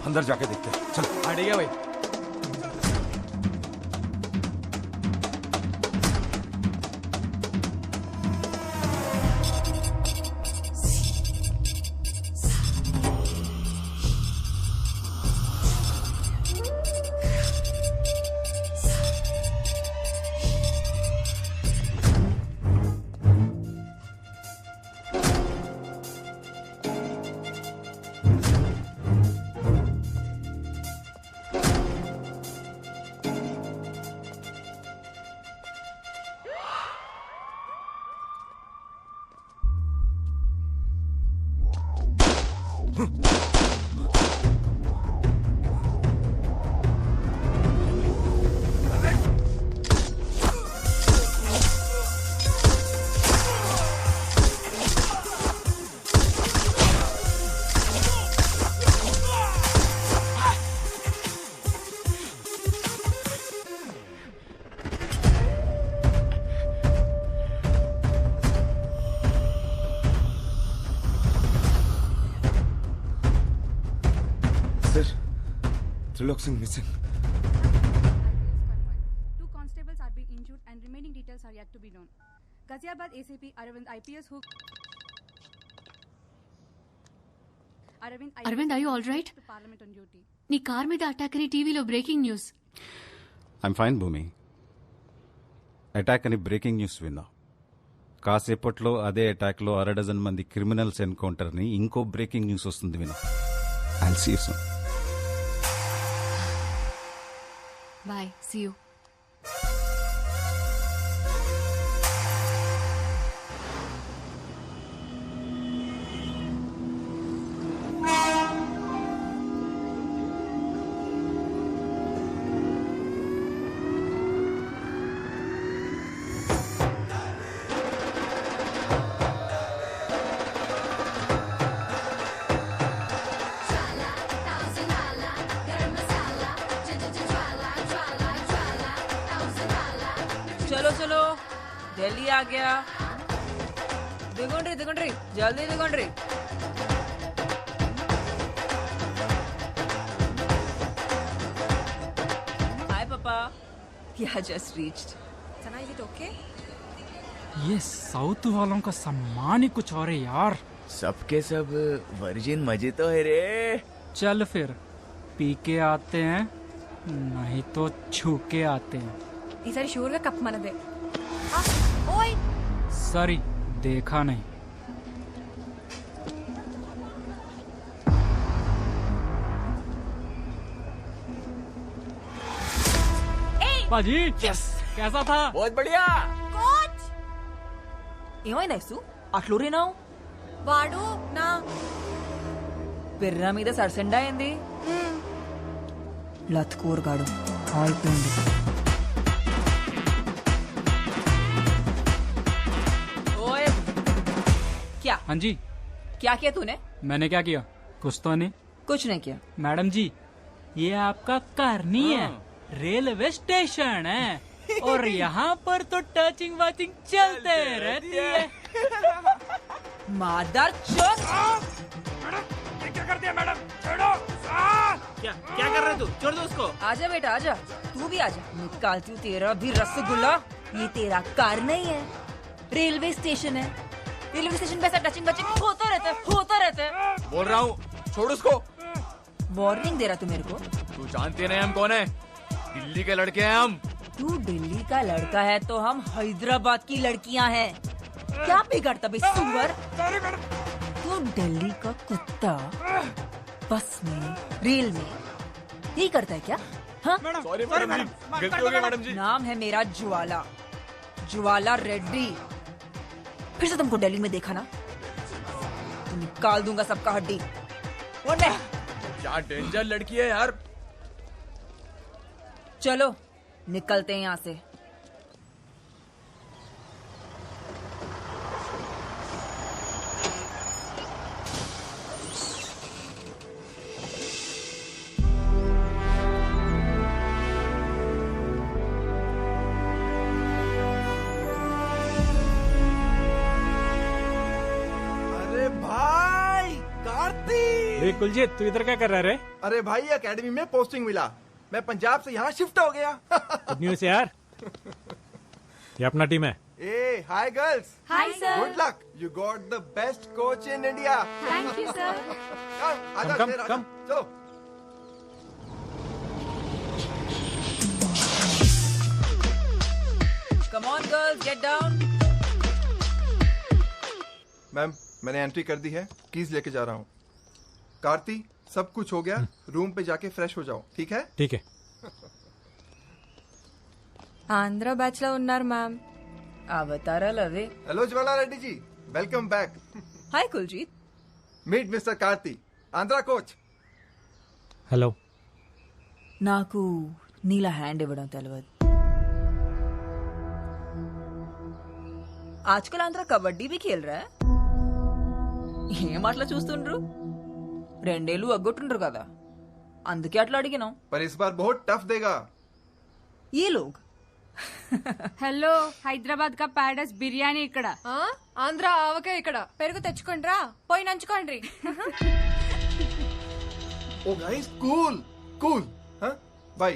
अंदर जाके देखते हैं। चल अड़िया भाई। Trilok Singh missing. 2 constables are being injured and remaining details are yet to be known. Ghaziabad ACP Arvind IPS who Arvind, are you all right? Parliament on duty. నీ కార్ మీద అటాక్ అని టీవీలో breaking news. I'm fine Bhoomi. Attack అని breaking news విన్నా. కాసేపట్లో అదే అటాక్లో 6 మంది criminals ఎన్కౌంటర్ని ఇంకో బ్రేకింగ్ న్యూస్ వస్తుంది వినా. I'll see you soon. Bye. See you. आ गया दिगुंड्री जल्दी दिगुंड्री हाय पापा Yeah, just reached. Sana, is it okay? ये साउथ वालों का सम्मान ही कुछ और है यार। सबके सब वर्जिन मजे तो है रे। चल फिर पी के आते हैं, नहीं तो छू के आते हैं। ఈసారి షూర్ గా కప్ మనదే. ఓయ్ सॉरी देखा नहीं। पाजी यस कैसा था? बहुत बढ़िया। కోచ్ ఏమైంది ఐసు అట్లూరినావు వాడు నా పిర్ర మీద సరసెండా అయింది లత్కూరగాడు అయిపోయింది ओए क्या हाँ जी क्या किया तूने? मैंने क्या किया? कुछ तो नहीं। कुछ नहीं किया। मैडम जी ये आपका घर नहीं है, रेलवे स्टेशन है और यहाँ पर तो टचिंग वाचिंग चलते रहती है। मादर चोद क्या कर दिया मैडम? छोड़ो। क्या कर रहे तू? छोड़ दो उसको। आजा बेटा आजा, तू भी आजा। निकालती हूँ तेरा भी रसगुल्ला। ये तेरा कार नहीं है, रेलवे स्टेशन है। रेलवे स्टेशन पे ऐसा टचिंग बचिंग होता रहता है। बोल रहा हूँ छोड़ उसको। वार्निंग दे रहा तू मेरे को? तू जानती नहीं हम कौन है? दिल्ली के लड़के हैं हम। तू दिल्ली का लड़का है तो हम हैदराबाद की लड़कियां हैं। क्या बिगड़ता बे सुअर? तू दिल्ली का कुत्ता बस में रेल में यही करता है क्या? हाँ? सॉरी मैडम जी, गलती हो गई मैडम जी। नाम है मेरा ज्वाला, ज्वाला रेड्डी। फिर से तुमको दिल्ली में देखा ना तो निकाल दूंगा सबका हड्डी। क्या डेंजर लड़की है यार। चलो निकलते हैं यहाँ से। अरे भाई कार्तिक! कुलजीत तू इधर क्या कर रहा है रे? अरे भाई एकेडमी में पोस्टिंग मिला, मैं पंजाब से यहाँ शिफ्ट हो गया। गुड न्यूज़ यार। ये अपना टीम है। ए hi girls. Hi, sir. Good luck, you got the best coach in India. Thank you, sir. आजा Come, शेर, आजा। come. चलो। Come on girls, get down. Ma'am मैंने एंट्री कर दी है, कीज लेके जा रहा हूँ। कार्ती सब कुछ हो गया, रूम पे जाके फ्रेश हो जाओ, ठीक है? ठीक है। ఆంధ్ర బ్యాచ్ లో ఉన్నారు మ్యామ్. అవతారాలు అవే. Hello Jwala Reddy ji, welcome back. Hi Kuljeet. Meet mister Karthi, Andhra coach. Hello. నాకు నీలా హ్యాండ్ ఇవ్వడం తెలియదు. ఆజ్కల్ ఆంధ్ర కబడ్డీ भी खेल रहा है. ఏం అట్లా చూస్తుండ్రు? రెండేళ్ళు అగ్గొట్టుండ్రు కదా, అందుకే అట్లా అడిగినాం. पर इस बार बहुत टफ देगा। ये लोग హలో హైదరాబాద్ కా ప్యాడస్ బిర్యానీ ఇక్కడ. ఆంధ్ర ఆవకే ఇక్కడ పెరుగు తెచ్చుకోండి రా, పోయి నంచుకోండి. ओ गाइस कूल कूल। हाँ भाई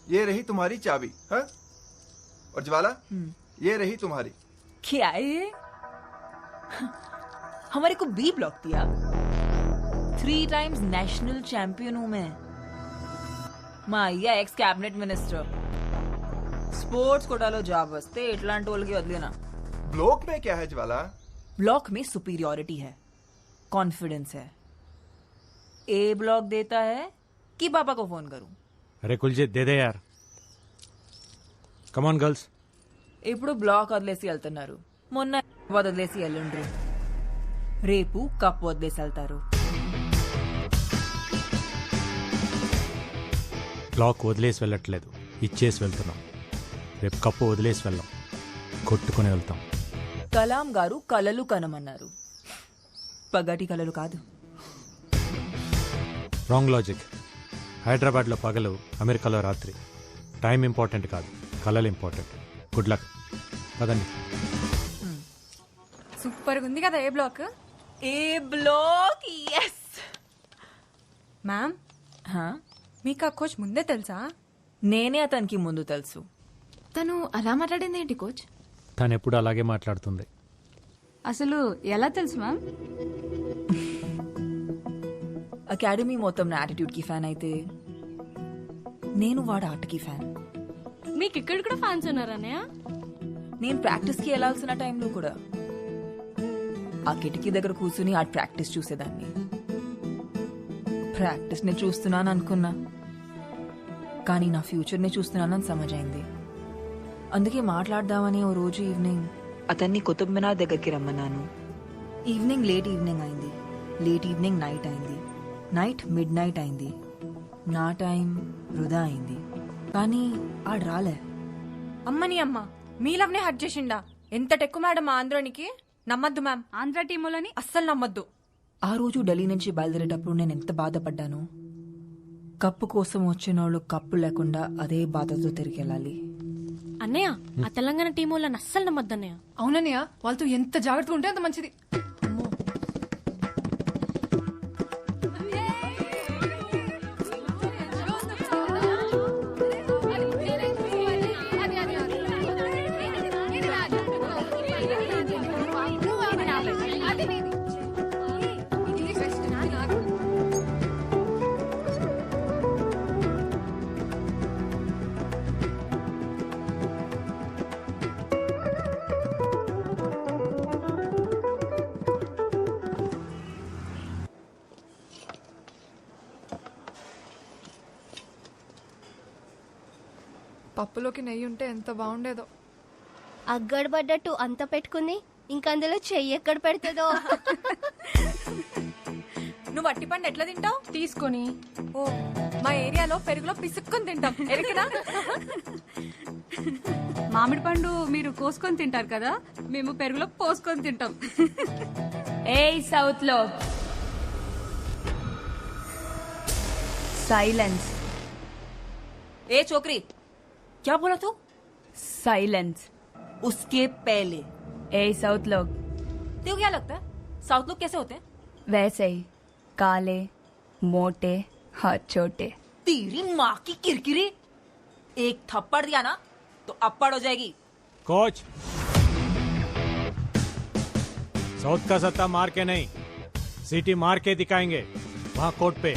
ये रही तुम्हारी चाबी। हाँ और ज्वाला ये रही तुम्हारी। क्या है ये? हमारे को बी ब्लॉक दिया। 3 टाइम्स नेशनल चैंपियन हूं मैं। మా అయ్య ఎక్స్ క్యాబినెట్ మినిస్టర్. స్పోర్ట్స్ కోటాలో జాబ్ వస్తే ఇట్లాంటి వాళ్ళకి వదిలేనా. ब्लॉक में क्या है ज्वाला? ब्लॉक में सुपीरियोरिटी है, कॉन्फिडेंस है। ए ब्लॉक देता है कि पापा को फोन करूं? अरे कुलजीत दे दे यार। Come on girls. ఇప్పుడు బ్లాక్ వదిలేసి వెళ్తున్నారు, మొన్న వదిలేసి వెళ్ళండ్రు, రేపు కప్ వదిలేసి వెళ్తారు. బ్లాక్ వదిలేసి వెళ్ళట్లేదు, ఇచ్చేసి వెళ్తున్నాం. రేపు కప్పు వదిలేసి వెళ్ళాం, కొట్టుకుని వెళ్తాం. కలాం గారు కలలు కనమన్నారు, పగటి కలలు కాదు. Wrong logic. హైదరాబాద్లో పగలు, అమెరికాలో రాత్రి. టైం ఇంపార్టెంట్ కాదు, కలలు ఇంపార్టెంట్. Good luck. పదండి. సూపర్ ఉంది కదా ఏ బ్లాక్. ఏ బ్లాక్. ఎస్ మ్యామ్, మీకు ఆ కోచ్ ముందే తెలుసా? నేనే అతనికి ముందు తెలుసు. తను అలా మాట్లాడింది ఏంటి కోచ్? తను ఎప్పుడు అలాగే మాట్లాడుతుంది. అసలు ఎలా తెలుసు మ్యామ్? అకాడమీ మొత్తం నా యాటిట్యూడ్ కి ఫ్యాన్ అయితే నేను వాడు ఆటకి ఫ్యాన్. మీకు ఇక్కడ కూడా ఫ్యాన్స్ ఉన్నారన్నయ్య? నేను ప్రాక్టీస్ కి వెళ్లాల్సిన టైంలో కూడా ఆ కిటికీ దగ్గర కూర్చుని ఆ ప్రాక్టీస్ చూసేదాన్ని. ప్రాక్టీస్ ని చూస్తున్నాను అనుకున్నా, కానీ నా ఫ్యూచర్ ని చూస్తున్నానని సమజైంది. అందుకే మాట్లాడదామని ఓ రోజు ఈవినింగ్ అతన్ని కుతుబ్ మినార్ దగ్గరికి రమ్మన్నాను. ఈవినింగ్ లేట్ ఈవినింగ్ అయింది, లేట్ ఈవినింగ్ నైట్ అయింది, నైట్ మిడ్ నైట్ అయింది, నా టైం వృధా అయింది. కానీ ఆడు రాలే. అమ్మని అమ్మ, మీ లవ్నే హట్ చేసిండా? ఎంత టెక్కు మేడం ఆంధ్రానికి. నమ్మద్దు మ్యామ్, ఆంధ్ర టీములని అస్సలు నమ్మద్దు. ఆ రోజు ఢిల్లీ నుంచి బయలుదేరేటప్పుడు నేను ఎంత బాధపడ్డాను. కప్పు కోసం వచ్చిన వాళ్ళు కప్పు లేకుండా అదే బాధతో తిరిగి వెళ్ళాలి. అన్నయ్య, ఆ తెలంగాణ టీం వాళ్ళని అస్సలు నమ్మద్దు అన్నయ్య. అవునన్నయ్య, వాళ్ళతో ఎంత జాగ్రత్తగా ఉంటే అంత మంచిది. పప్పులోకి నెయ్యి ఉంటే ఎంత బాగుండేదో. అగ్గడబడ్డట్టు అంత పెట్టుకుంది, ఇంకందులో చెయ్యి ఎక్కడ పెడుతుందో. నువ్వు అట్టి పండు ఎట్లా తింటావు? తీసుకొని. ఓ, మా ఏరియాలో పెరుగులో పిసుక్కొని తింటాం. ఎరికినా? మామిడి పండు మీరు కోసుకొని తింటారు కదా, మేము పెరుగులో పోసుకొని తింటాం. ఏ సౌత్ లో साइलेंस. ए छोकरी, क्या बोला तू? साइलेंस. उसके पहले ए साउथ लोग. तेरे को क्या लगता है साउथ लोग कैसे होते हैं? वैसे ही, काले, मोटे, हाथ छोटे. तेरी माँ की किरकिरी. एक थप्पड़ दिया ना तो अप्पड़ हो जाएगी. कोच, साउथ का सत्ता मार के नहीं, सिटी मार के दिखाएंगे वहां कोर्ट पे.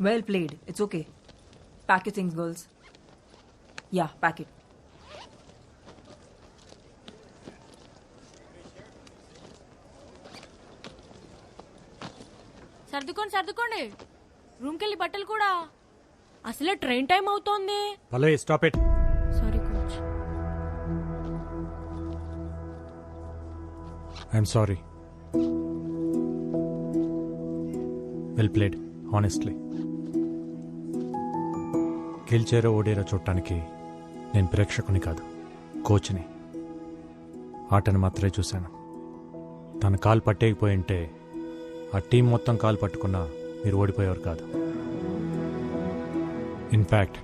Well played. It's okay. Pack your things, girls. Yeah, pack it. సర్దుకోండి రూమ్కి వెళ్ళి బట్టలు కూడా. అసలే ట్రైన్ టైం అవుతోంది. Pallavi, stop it. Sorry coach. I'm sorry. Well played, honestly. గెలిచారో ఓడేరో చూడటానికి నేను ప్రేక్షకుని కాదు, కోచ్ని. ఆటను మాత్రమే చూశాను. తన కాలు పట్టేయకపోయింటే ఆ టీం మొత్తం కాలు పట్టుకున్నా మీరు ఓడిపోయేవారు కాదు. ఇన్ఫ్యాక్ట్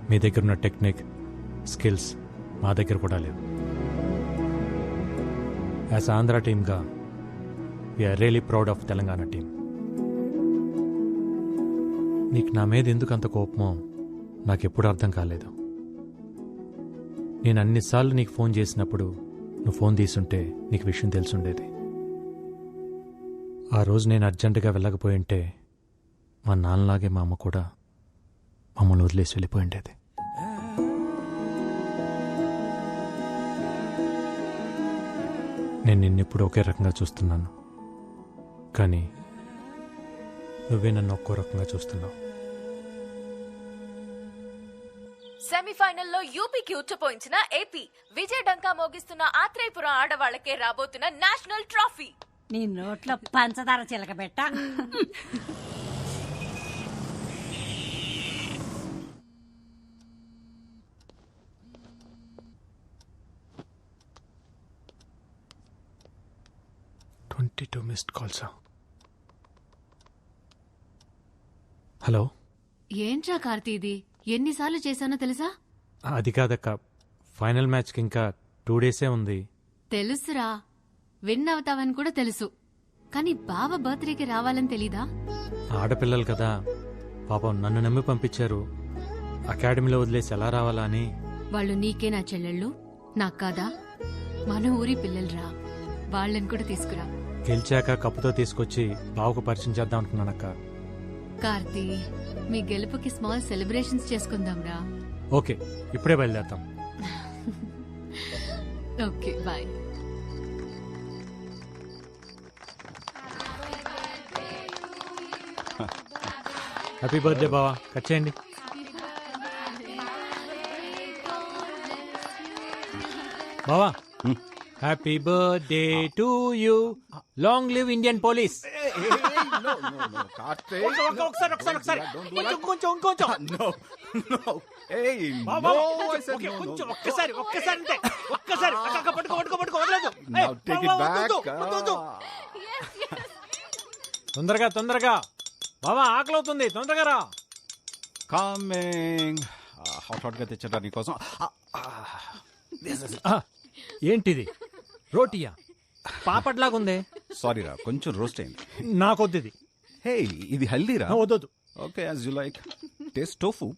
మీ దగ్గర ఉన్న టెక్నిక్, స్కిల్స్ మా దగ్గర కూడా లేవు. యాజ్ ఆంధ్ర టీమ్గా we are really proud of Telangana team. నీకు నా మీద ఎందుకు అంత కోపమో నాకెప్పుడు అర్థం కాలేదు. నేను అన్నిసార్లు నీకు ఫోన్ చేసినప్పుడు నువ్వు ఫోన్ తీసుంటే నీకు విషయం తెలుసుండేది. ఆ రోజు నేను అర్జెంటుగా వెళ్ళకపోయి ఉంటే మా నాన్నలాగే మా అమ్మ కూడా మమ్మల్ని వదిలేసి వెళ్ళిపోయి ఉండేది. నేను నిన్నెప్పుడు ఒకే రకంగా చూస్తున్నాను, కానీ నువ్వే నన్ను ఒక్కో రకంగా చూస్తున్నావు. సెమీఫైనల్లో యూపీకి ఉచ్చపోయించిన ఏపీ, విజయ డంకా మోగిస్తున్న ఆత్రేయపురం ఆడవాళ్లకే రాబోతున్న నేషనల్ ట్రోఫీ. నీ నోట్లో పంచదార చిలకబెట్ట. మిస్డ్ కాల్సా? హలో, ఏంట్రా కార్తీ ఇది? ఎన్నిసార్లు చేశానో తెలుసా? అది కాదక్క, ఫైనల్ మ్యాచ్కి ఇంకా 2 డేసే ఉంది. తెలుసురా, విన్ అవుతావని కూడా తెలుసు, కానీ బావ బర్త్డేకి రావాలని తెలీదా? ఆడపిల్లలు కదా పాపం, నన్ను నమ్మి పంపించారు. అకాడమీలో వదిలేసి ఎలా రావాలా అని. వాళ్ళు నీకే నా చెల్లెళ్ళు, నాకు కాదా? మన ఊరి పిల్లలురా, వాళ్ళని కూడా తీసుకురా. గెలిచాక కప్పుతో తీసుకొచ్చి బావకు పరిచయం చేద్దాం అనుకున్నానక్క. కార్తీ, మీ గెలుపుకి స్మాల్ సెలబ్రేషన్స్ చేసుకుందాంరా. ఓకే, ఇప్పుడే బయలుదేరతాం. Okay, bye. హ్యాపీ బర్త్డే బావా, కట్ చేయండి. బావా, happy birthday to you, long live Indian police. తొందరగా తొందరగా బావా, ఆకలి అవుతుంది, తొందరగా రా. కమింగ్. హాట్ గా తెచ్చరా నీకోసం. ఏంటిది, రోటీయా? పాపట్లాగుందే. సారీ రా, కొంచెం రోస్ట్ అయింది. నాకొద్దు ఇది. హే, ఇది హెల్దీరా. వద్దు. Okay, as you like. Taste tofu.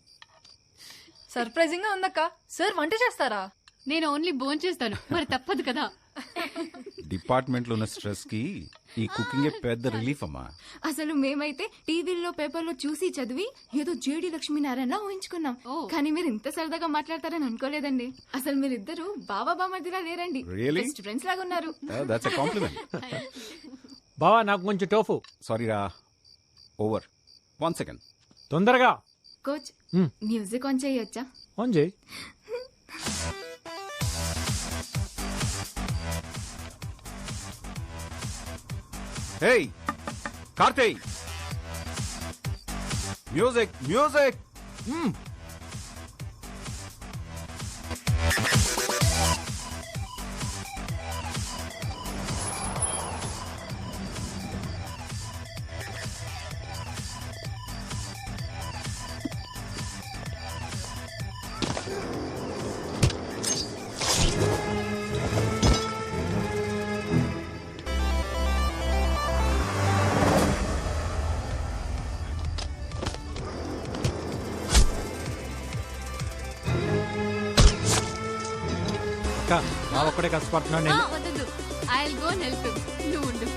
Surprising గా ఉందక్క. సార్ వంట చేస్తారా? నేను ఓన్లీ భోంచేస్తాను, మరి తప్పదు కదా. డిపార్ట్మెంట్ లో ఉన్న స్ట్రెస్ కి ఈ కుకింగ్ పెద్ద రిలీఫ్ అమ్మా. అసలు మేమైతే టీవీలో పేపర్లో చూసి చదివి ఏదో జేడి లక్ష్మీనారాయణ ఊహించుకున్నాం, కానీ మీరు ఇంత సరదాగా మాట్లాడతారని అనుకోలేదండి. అసలు మీరిద్దరు బావా బామర్దిలా లేరండి, Really? బెస్ట్ ఫ్రెండ్స్ లాగా ఉన్నారు. That's a compliment. బావా, నాకు కొంచెం టోఫు. సారీ రా, ఓవర్. 1 సెకండ్. తొందరగా. కోచ్, మ్యూజిక్ ఆన్ చేయొచ్చా? ఆన్ చేయి. హే కార్తీక్, మ్యూజిక్ మ్యూజిక్. అక్క, బావ ఒక్కడే కష్టపడుతున్నాను నేను. వద్దు, I will go and help him. నువ్వు ఉండు.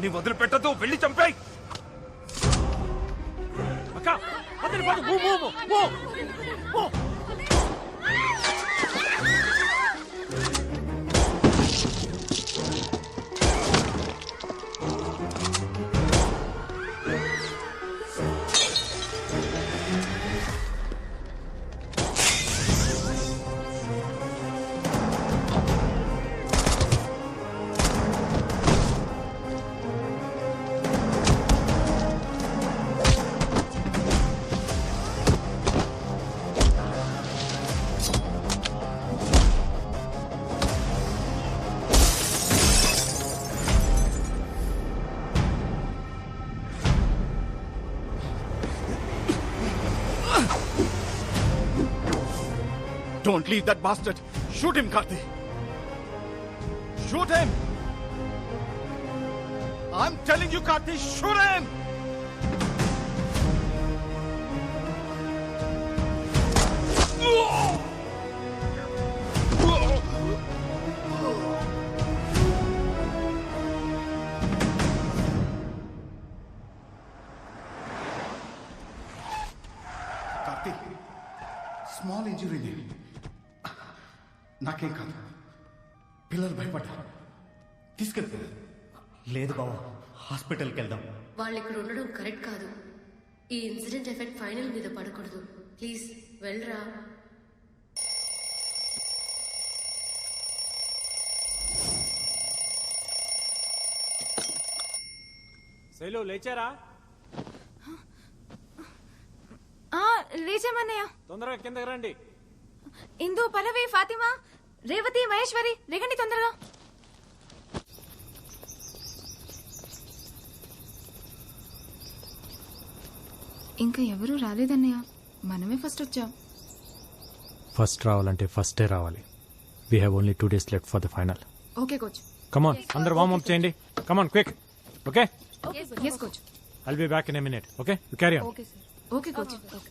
వాడిని వదిలిపెట్టదు, వెళ్ళి చంపేయ్. అక్క అతని పడు, move move move move. Don't leave that bastard. Shoot him, Karthi. Shoot him. I'm telling you, Karthi, shoot him. Karthi, small injury there. నాకేం కాదు, పిల్లలు భయపడ్డారు, తీసుకెళ్తా. లేదు బావా, హాస్పిటల్కి వెళ్దాం. వాళ్ళు ఇక్కడ ఉండడం కరెక్ట్ కాదు. ఈ ఇన్సిడెంట్ ఎఫెక్ట్ ఫైనల్ మీద పడకూడదు. ప్లీజ్ వెళ్ళరా. శైలు లేచారా? లేచామన్నయ్య. తొందరగా కిందకి రండి. ఇందు, పల్లవి, ఫాతిమా, రేవతి, మహేశ్వరి, రేగండి తొందరగా. ఇంకా ఎవరూ రాలేదన్నయ్య, మనమే ఫస్ట్ వచ్చాం. ఫస్ట్ రావాలంటే ఫస్టే రావాలి. We have only 2 days left for the final. Okay coach. Come on, అందరు వార్మ్ అప్ చేయండి. Come on quick. Okay, yes coach. I'll be back in a minute. Okay, you carry on. Okay sir. Okay coach. Okay.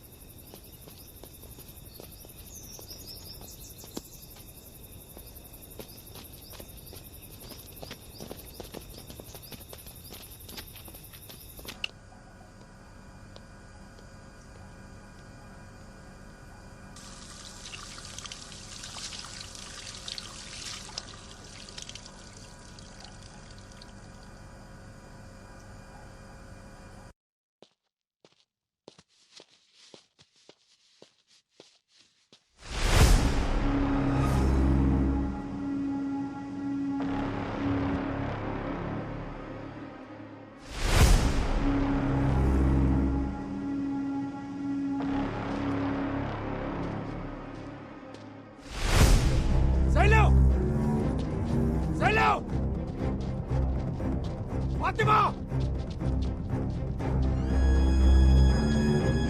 Fatima!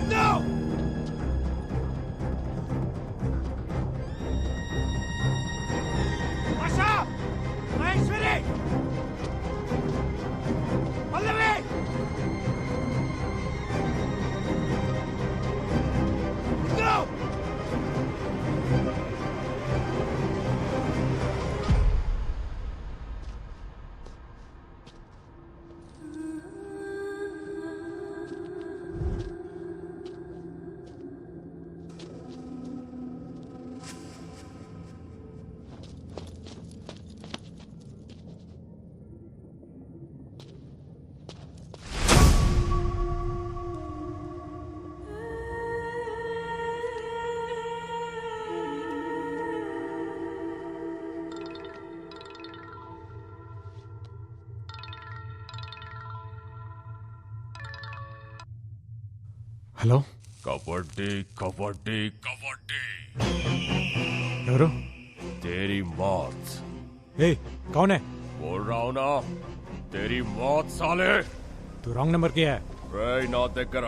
Indu! Asha! Maheshwari! Pallavi! Indu! Hello. Kabaddi kabaddi kabaddi. ఎవరు? तेरी मौत. ఏ कौन है? बोल रहा हूं ना, तेरी मौत साले. तू रॉन्ग नंबर की है. రేయ్ నా దగ్గర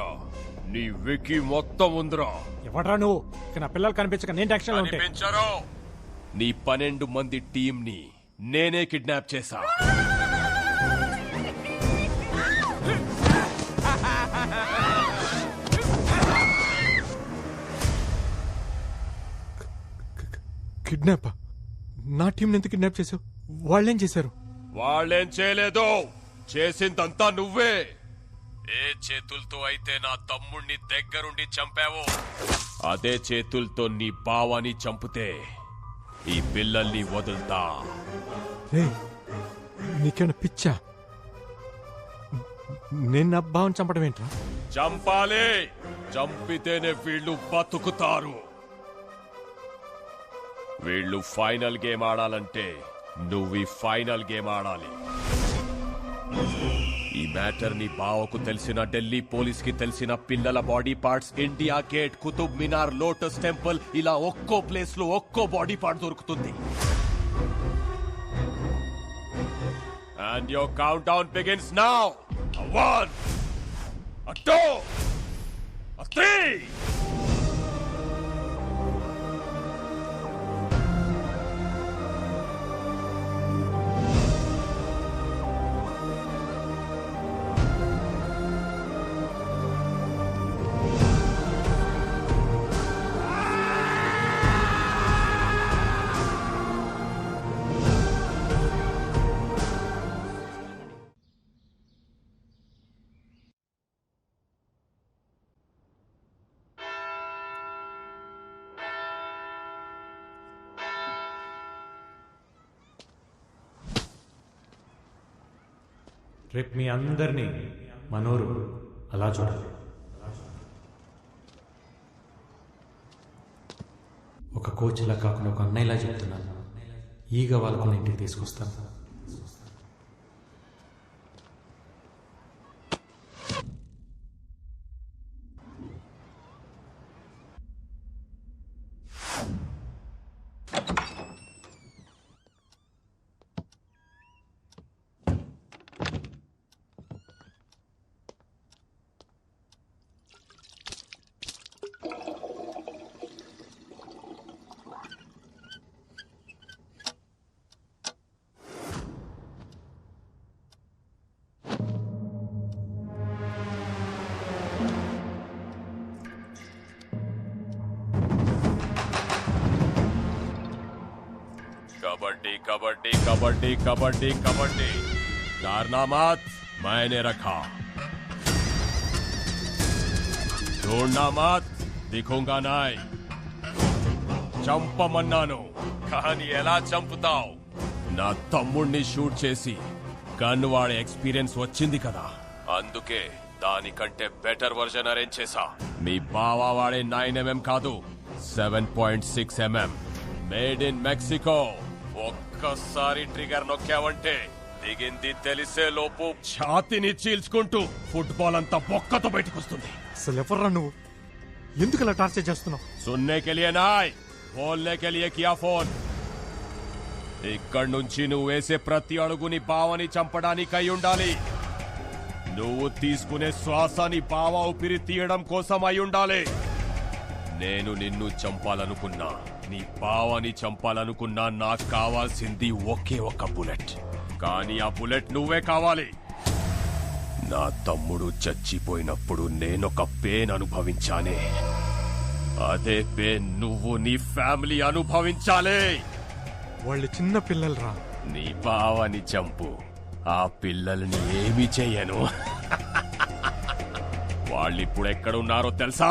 నీ వికీ మొత్తం ఉందిరా. ఎవడ్రా నువ్వు? ఇక నా పిల్లలు కనిపించక నేను టెన్షన్ లో ఉంటే. కనిపించరు. నీ 12 మంది టీం ని నేనే కిడ్నాప్ చేశా. కిడ్నాప్? నా టీం ఎందుకు కిడ్నాప్ చేసావు? వాళ్ళేం చేశారు? వాళ్ళేం చేయలేదు, చేసిందంతా నువ్వే. ఏ చేతులతో అయితే నా తమ్ముణ్ణి దగ్గరుండి చంపావో అదే చేతులతో నీ బావని చంపితే ఈ పిల్లల్ని వదులుతా. నీకేమైనా పిచ్చా? నేను నా బావని చంపడం ఏంట్రా? చంపాలి. చంపితేనే వీళ్ళు బతుకుతారు. వీళ్ళు ఫైనల్ గేమ్ ఆడాలంటే నువ్వు ఈ ఫైనల్ గేమ్ ఆడాలి. ఈ మ్యాటర్ ని బావకు తెలిసిన, ఢిల్లీ పోలీస్ కి తెలిసిన, పిల్లల body parts India Gate, Qutub Minar, Lotus Temple ఇలా ఒక్కో ప్లేస్ లో ఒక్కో బాడీ పార్ట్ దొరుకుతుంది. And your countdown begins now. A 1, a 2, a 3. రేపు మీ అందరినీ మనోరు అలా చూడాలి. ఒక కోచ్లా కాకుండా ఒక అన్నయ్యలా చెప్తున్నాను. ఈగ వాళ్ళకు ఇంటికి తీసుకొస్తాను. कबड्डी कबड्डी कबड्डी कबड्डी कबड्डी कारनामात मैंने रखा, ढूंढना मत, दिखूंगा नहीं. చంపమన్నాను కానీ ఎలా చంపుతావు? నా తమ్ముణ్ణి షూట్ చేసి గన్ వాడే ఎక్స్పీరియన్స్ వచ్చింది కదా, అందుకే దానికంటే బెటర్ వర్జన్ అరేంజ్ చేశా. మీ బావా వాడే 9mm కాదు, 7.6mm మేడ్ ఇన్ మెక్సికో. ఒక్కసారి ట్రిగర్ నొక్కావంటే దిగింది తెలిసే లోపు ఛాతిని చీల్చుకుంటూ ఫుట్బాల్ అంతా బొక్కతో బయటకు వస్తుంది. అసలు ఎవర్రా నువ్వు? ఎందుకు అలా టార్చర్ చేస్తున్నావు? సున్నే కే లియే నాయ్, బోల్నే కే లియే కియా ఫోన్. ఇక్కడి నుంచి నువ్వు వేసే ప్రతి అడుగుని బావని చంపడానికి అయి ఉండాలి. నువ్వు తీసుకునే శ్వాసని బావ ఊపిరి తీయడం కోసం అయి ఉండాలి. నేను నిన్ను చంపాలనుకున్నా, నీ బావని చంపాలనుకున్నా, నాకు కావాల్సింది ఒకే ఒక బుల్లెట్. కానీ ఆ బుల్లెట్ నువ్వే కావాలి. నా తమ్ముడు చచ్చిపోయినప్పుడు నేనొక పెయిన్ అనుభవించానే, అదే పెయిన్ నువ్వు నీ ఫ్యామిలీ అనుభవించాలి. వాళ్ళు చిన్న పిల్లలు రా. నీ బావని చంపు, ఆ పిల్లల్ని ఏమి చెయ్యను. వాళ్ళిప్పుడు ఎక్కడున్నారో తెలుసా?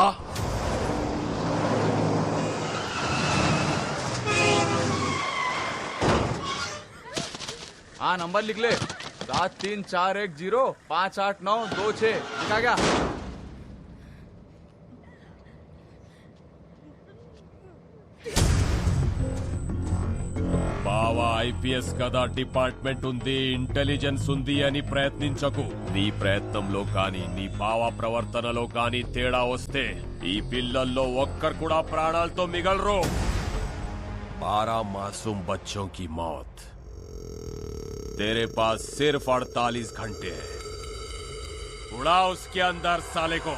हाँ नंबर लिख ले, 7341058926. लिखा क्या? బావా ఐపీఎస్ కదా, డిపార్ట్మెంట్ ఉంది, ఇంటెలిజెన్స్ ఉంది అని ప్రయత్నించకు. నీ ప్రయత్నంలో కానీ నీ బావా ప్రవర్తనలో కానీ తేడా వస్తే ఈ పిల్లల్లో ఒక్కరు కూడా ప్రాణాలతో మిగలరు. 12 मासूम बच्चों की मौत, तेरे पास सिर्फ 48 घंटे है. उड़ा उसके अंदर साले को.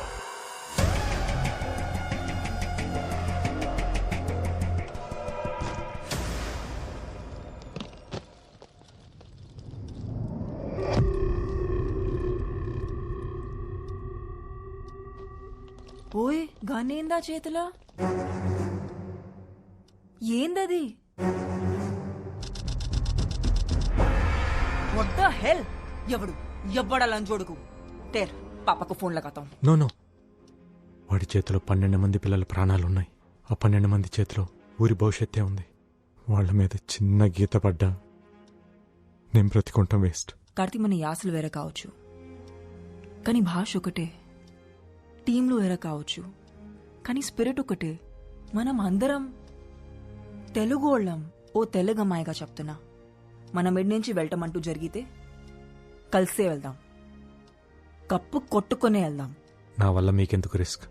ఓయ్ గనేందా చేతిలో? ఏందది? What the hell? ఎవడు ये बड़ा लंचोड़ को तेर पापा को फोन लगाता हूँ. నో నో వాడి చేతిలో 12 మంది పిల్లల ప్రాణాలున్నాయి. ఆ 12 మంది చేతిలో ఊరి భవిష్యత్తే ఉంది. వాళ్ళ మీద చిన్న గీత పడ్డా నేను బ్రతికుంటాం వేస్ట్. కార్తీ మన యాసలు వేరే కావచ్చు, కానీ భాష ఒకటే. టీంలో వేరే కావచ్చు, కానీ స్పిరిట్ ఒకటే. మనం అందరం తెలుగు వాళ్ళం. ఓ తెలుగు అమ్మాయిగా చెప్తున్నా, మన మిడ్ నుంచి వెళ్ళటమంటూ జరిగితే కలిసే వెళ్దాం, కప్పు కొట్టుకునే వెళ్దాం. నా వల్ల మీకెందుకు రిస్క్?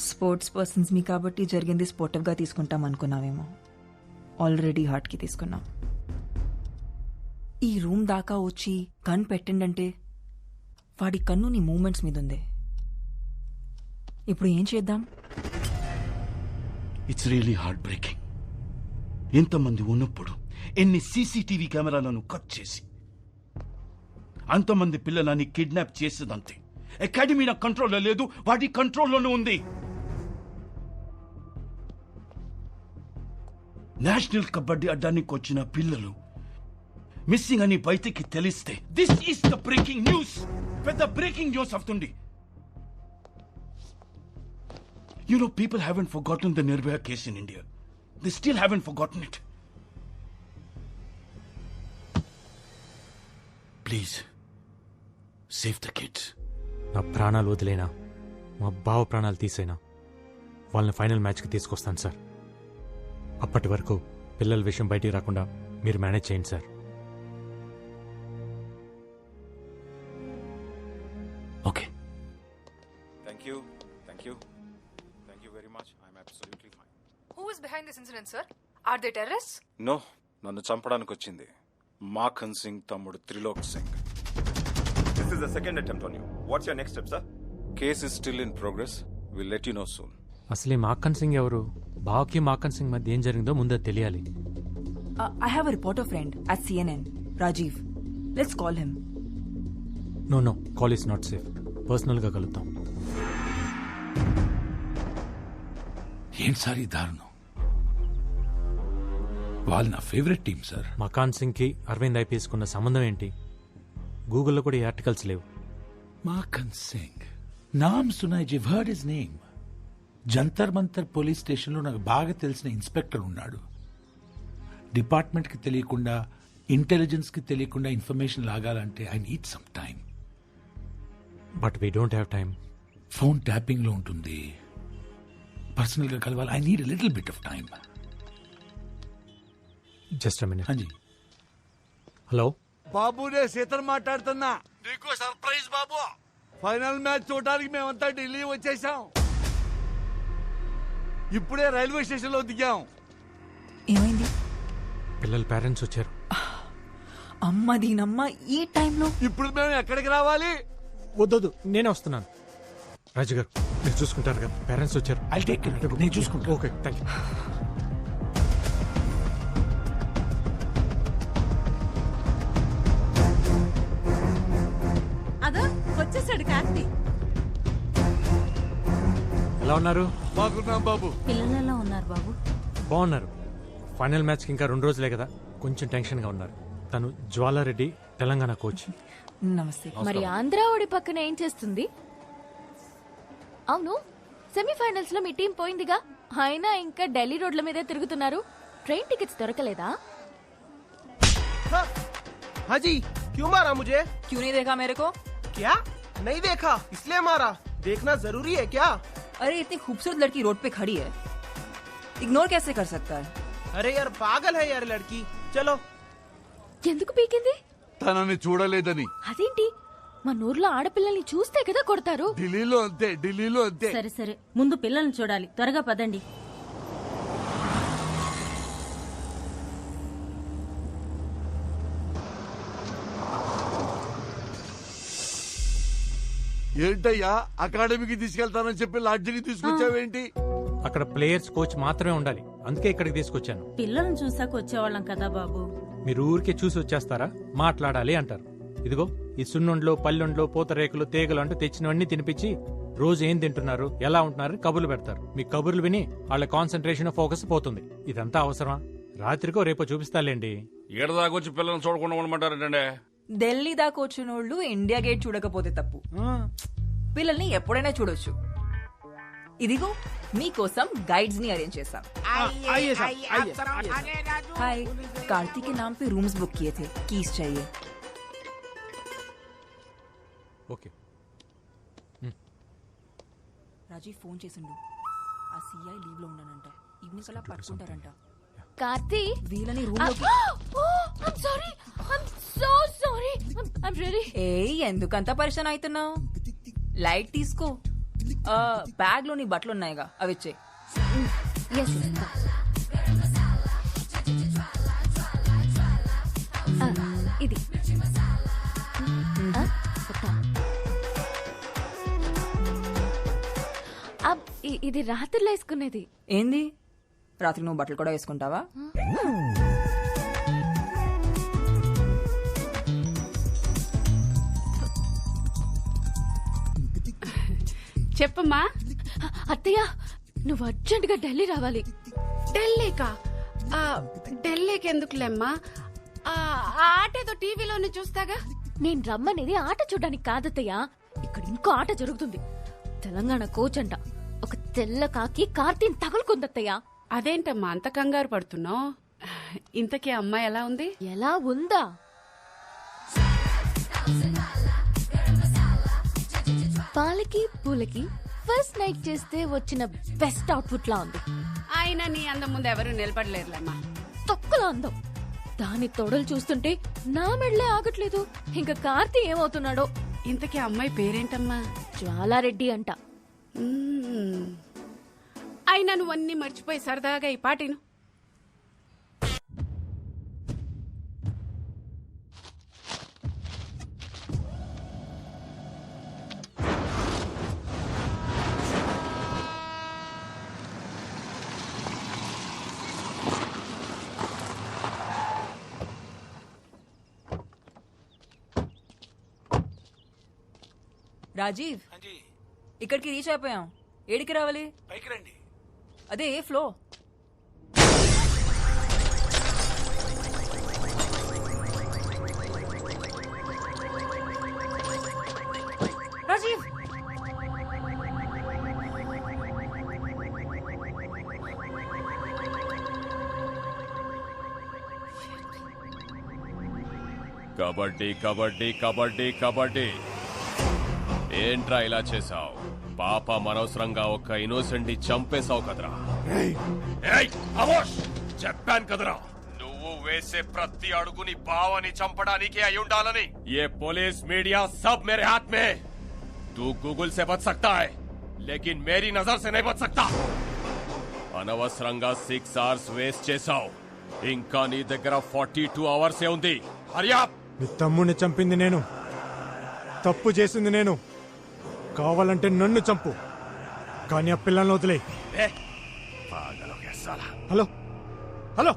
స్పోర్ట్స్ పర్సన్స్ మీ కాబట్టి జరిగింది స్పోర్టివ్గా తీసుకుంటాం అనుకున్నావేమో. ఆల్రెడీ హార్ట్కి తీసుకున్నాం. ఈ రూమ్ దాకా వచ్చి గన్ పెట్టిండంటే వాడి కన్ను నీ మూమెంట్స్ మీద ఉంది. ఇప్పుడు ఏం చేద్దాం? It's really heart breaking. ఎంతమంది ఉన్నప్పుడు ఎన్ని సీసీటీవీ కెమెరాలను కట్ చేసి అంతమంది పిల్లలని కిడ్నాప్ చేసేదంతే. అకాడమీ నా కంట్రోల్లో లేదు, వాడి కంట్రోల్లోనే ఉంది. నేషనల్ కబడ్డీ అడ్డానికి వచ్చిన పిల్లలు మిస్సింగ్ అని బయటికి తెలిస్తే this is the breaking news. పెద్ద బ్రేకింగ్ న్యూస్ అవుతుంది. You know, people haven't forgotten the Nirbhaya case in India. They still haven't forgotten it. Please, save the kids. నా ప్రాణాలు వదిలేనా, మా బావ ప్రాణాలు తీసేనా వాళ్ళని ఫైనల్ మ్యాచ్కి తీసుకొస్తాను సార్. అప్పటి వరకు పిల్లల విషయం బయటికి రాకుండా మీరు మేనేజ్ చేయండి sir. Okay. Thank you very much. I'm absolutely fine. Who is behind this incident, sir? Are they terrorists? No, నన్ను చంపడానికి వచ్చింది మాఖన్ సింగ్ తమ్ముడు Trilok Singh. This is the second attempt on you. What's your next step, sir? Case is still in progress. Will let you know soon. అసలు ఈ మాక్కన్ సింగ్ ఎవరు? బావకి మాక్కన్ సింగ్ మధ్య ఏం జరిగిందో ముందే తెలియాలి. I have a reporter friend at CNN, Rajiv. Let's call him. No call is not safe. పర్సనల్గా కలుద్దాం. ఏంటి సార్ ఈ దారుణం? వాళ్ళు నా ఫేవరెట్ టీం సార్. మకాన్ సింగ్కి అరవింద్ ఐపీఎస్ కున్న సంబంధం ఏంటి? గూగుల్లో కూడా ఈ ఆర్టికల్స్ లేవు. మాఖన్ సింగ్ నామ్ సునాయ్ జివ్ heard his name. Jantar Mantar police స్టేషన్లో నాకు బాగా తెలిసిన ఇన్స్పెక్టర్ ఉన్నాడు. డిపార్ట్మెంట్కి తెలియకుండా, ఇంటెలిజెన్స్కి తెలియకుండా ఇన్ఫర్మేషన్ లాగాలంటే I need some time. But we don't have time. Phone ట్యాపింగ్లో ఉంటుంది. పర్సనల్గా కలవాలి. I need little bit of time. Just a minute. హాంజీ. హలో బాబునే సీతను మాట్లాడుతున్నా. నీకు సర్ప్రైజ్ బాబు. ఫైనల్ మ్యాచ్ చూడడానికి మేమంతా ఢిల్లీ వచ్చేసాం. ఇప్పుడే రైల్వే స్టేషన్ లో దిగాం. ఏమైంది? పిల్లల పేరెంట్స్ వచ్చారు. అమ్మ దీనమ్మ ఈ టైంలో. ఇప్పుడు మేము ఎక్కడికి రావాలి? వద్దొద్దు, నేనే వస్తున్నాను. రాజు గారు మీరు చూసుకుంటారు కదా, పేరెంట్స్ వచ్చారు. I take care. నేను చూసుకుంటా. Okay, thank you. అదో వచ్చేసాడు కార్తీ. ఎలా ఉన్నారు? బాగున్నాం బాబు. పిల్లలు ఎలా ఉన్నారు బాబు? బాగున్నారు. ఫైనల్ మ్యాచ్కి ఇంకా 2 రోజులే కదా, కొంచెం టెన్షన్గా ఉన్నారు. తను జ్వాలారెడ్డి, తెలంగాణ కోచ్. నమస్తే. మరి ఆంధ్ర ఓడి పక్కన ఏం చేస్తుంది? అవును, సెమీఫైనల్స్ లో మీ టీం పోయిందిగా, అయినా ఇంకా ఢిల్లీ రోడ్ల మీదే తిరుగుతున్నారు. ట్రైన్ టికెట్స్ దొరకలేదా? हाँ जी, क्यों मारा मुझे? क्यों नहीं देखा मेरे को? क्या नहीं देखा इसलिए मारा? देखना जरूरी है क्या? अरे इतनी खूबसूरत लड़की रोड पे खड़ी है, इग्नोर कैसे कर सकता है? अरे यार पागल है यार लड़की. चलो. ఎందుకు పీకింది? తనని చూడలేదని. అదేంటి, మన ఊర్లో ఆడపిల్లల్ని చూస్తే కదా కొడతారు. ఢిల్లీలో అంతే, ఢిల్లీలో అంతే. సరే సరే, ముందు పిల్లల్ని చూడాలి, త్వరగా పదండి. ఏంటయ్యా అకాడమీకి తీసుకెళ్తానని చెప్పి లాడ్జికి తీసుకొచ్చావేంటి? అక్కడ ప్లేయర్స్ కోచ్ మాత్రమే ఉండాలి, అందుకే ఇక్కడికి తీసుకొచ్చాను. పిల్లల్ని చూసాక వచ్చేవాళ్ళం కదా బాబు. మీరు ఊరికే చూసి వచ్చేస్తారా? మాట్లాడాలి అంటారు. ఇదిగో ఈ సున్నుండ్లు, పల్లెండ్లు, పూతరేకులు, తీగలు అంటూ తెచ్చినవన్నీ తినిపించి రోజు ఏం తింటున్నారు, ఎలా ఉంటున్నారు కబుర్లు పెడతారు. మీ కబుర్లు విని వాళ్ళ కాన్సన్ట్రేషన్, ఫోకస్ పోతుంది. ఇదంతా అవసరమా? రాత్రికో రేపో చూపిస్తాలేండి. ఏడదాకొచ్చి పిల్లల్ని చూడకుండా ఉండమంటారంటే ఢిల్లీ దాకా వచ్చిన వాళ్ళు ఇండియా గేట్ చూడకపోతే తప్పు. పిల్లల్ని ఎప్పుడైనా చూడొచ్చు. ఇదిగో మీకోసం గైడ్స్ ని अरेंज చేశాం. हाय, कार्तिक के नाम पे रूम्स बुक किए थे, कीज चाहिए. ఓకే. రాజీవ్ ఫోన్ చేసిండు. ఆ సిఐ లీవ్ లో ఉన్నానంట. ఈవినింగ్ కల్లా పట్టుకుంటారంట. కార్తీ వీళ్ళని రూమ్ లోకి ఏ ఎందుకంత పరిశాన్ అవుతున్నావు? లైట్ తీసుకో. బ్యాగ్ లో నీ బట్టలు ఉన్నాయిగా, అవి ఇచ్చే. ఇది ఇది రాత్రిలో వేసుకునేది. ఏంది, రాత్రి నువ్వు బట్టలు కూడా వేసుకుంటావా? చెప్పమ్మా. అత్తయ్య, నువ్వు అర్జెంట్ గా ఢిల్లీ రావాలి. ఢిల్లీకా? ఢిల్లీకి ఎందుకులేమ్మా, ఆట ఏదో టీవీలోనే చూస్తాగా. నేను రమ్మనేది ఆట చూడడానికి కాదత్తయ్య, ఇక్కడ ఇంకో ఆట జరుగుతుంది. తెలంగాణ కోచ్ అంట. ఒక తెల్ల కాకి కార్తీని తగులుకుందత్తయ్య. అదేంటమ్మా అంత కంగారు పడుతున్నావు? ఇంతకీ అమ్మాయి ఎలా ఉంది? ఎలా ఉందా? పాలకి పూలకి ఫస్ట్ నైట్ చేస్తే వచ్చిన బెస్ట్ అవుట్పుట్ లా ఉంది. ఆయన నీ అందం ముందు ఎవరు నిలబడలేరులేమ్మా. తొక్కలో అందం. దాని తొడలు చూస్తుంటే నా మెడలే ఆగట్లేదు. ఇంకా కార్తీ ఏమవుతున్నాడో. ఇంతకీ అమ్మాయి పేరేంటమ్మా? జ్వాలారెడ్డి అంట. అయినా నువ్వన్నీ మర్చిపోయి సరదాగా ఈ పాటిను. రాజీవ్, ఇక్కడికి రీచ్ అయిపోయాం. ఏడికి రావాలి? పైకి రండి. అదే ఏ ఫ్లో? రాజీవ్, కబడ్డీ కబడ్డీ కబడ్డీ కబడ్డీ. ఏంట్రా ఇలా చేసావు? పాప అనవసరంగా ఒక ఇన్నోసెంట్ ని చంపేశావు కదరా. చెప్పాను కదరా, నువ్వు వేసే ప్రతి అడుగుని బావని చంపడానికి అయి ఉండాలని. ఏ పోలీస్ మీడియా సబ్ మేరే హాత్ మే. తూ గూగుల్ సే బచ్ సక్తా హై, లేకిన్ మేరీ నజర్ సే నహీ బచ్ సక్తా. అనవసరంగా 6 hours వేస్ట్ చేశావు. ఇంకా నీ దగ్గర 42 hours ఉంది. హరియా. నీ తమ్ముడిని చంపింది నేను, తప్పు చేసింది నేను. కావాలంటే నన్ను చంపు, కానీ ఆ పిల్లల్ని వదిలే. హలో హలో,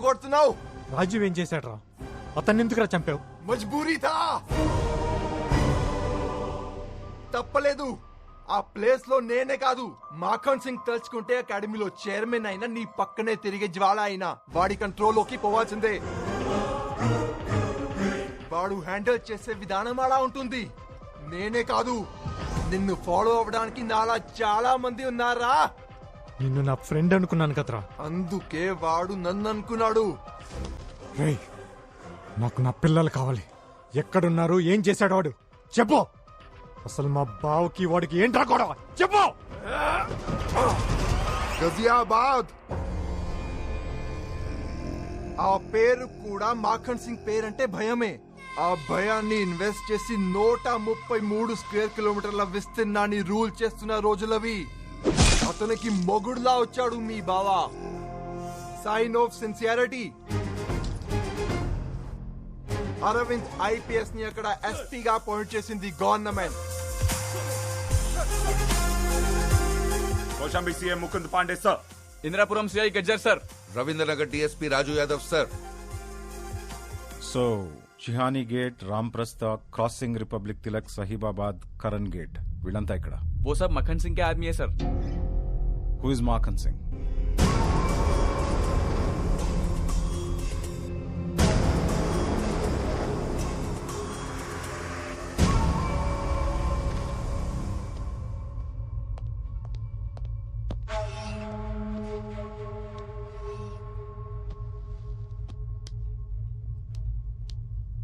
కొడుతున్నావు? రాజీవ్ ఏం చేశాడ్రా? అతన్ని ఎందుకురా చంపావు? మజ్బూరీ థా. తప్పలేదు. ఆ ప్లేస్ లో నేనే కాదు, మాఖన్ సింగ్ తలుచుకుంటే అకాడమీలో చైర్మన్ అయినా నీ పక్కనే తిరిగే జ్వాల అయినా వాడి కంట్రోల్లోకి పోవాల్సిందే. వాడు హ్యాండిల్ చేసే విధానం అలా ఉంటుంది. నేనే కాదు, నిన్ను ఫాలో అవ్వడానికి నాలా చాలా మంది ఉన్నారా. నిన్ను నా ఫ్రెండ్ అనుకున్నాను కదరా. అందుకే వాడు నన్ను అనుకున్నాడు. రేయ్, నాకు నా పిల్లలు కావాలి. ఎక్కడున్నారు? ఏం చేశాడు వాడు? చెప్పు. అసలు మా బావకి వాడికి ఏంట్రా గొడవ? చెప్పు. గజియాబాద్. ఆ పేరు కూడా మాఖన్ సింగ్ పేరంటే భయమే. ఆ భయాన్ని ఇన్వెస్ట్ చేసి 133 స్క్వేర్ కిలోమీటర్ల విస్తీర్ణాన్ని రూల్ చేస్తున్న రోజులవి. అతనికి మొగుడులా వచ్చాడు మీ బావా. Sign of sincerity. Aravind IPS ని అక్కడ ఎస్పీగా అపాయింట్ చేసింది government. Kaushambi CM Mukund Pandey sir. Indirapuram CI Gajjar sir. Ravindranagar DSP Raju Yadav sir. So Chihani gate, Ramprastha, crossing, Republic Tilak, Sahibabad, Karan gate వీళ్ళంతా ఇక్కడ. वो सब मक्खन सिंह के आदमी है sir. Who is Makhan Singh?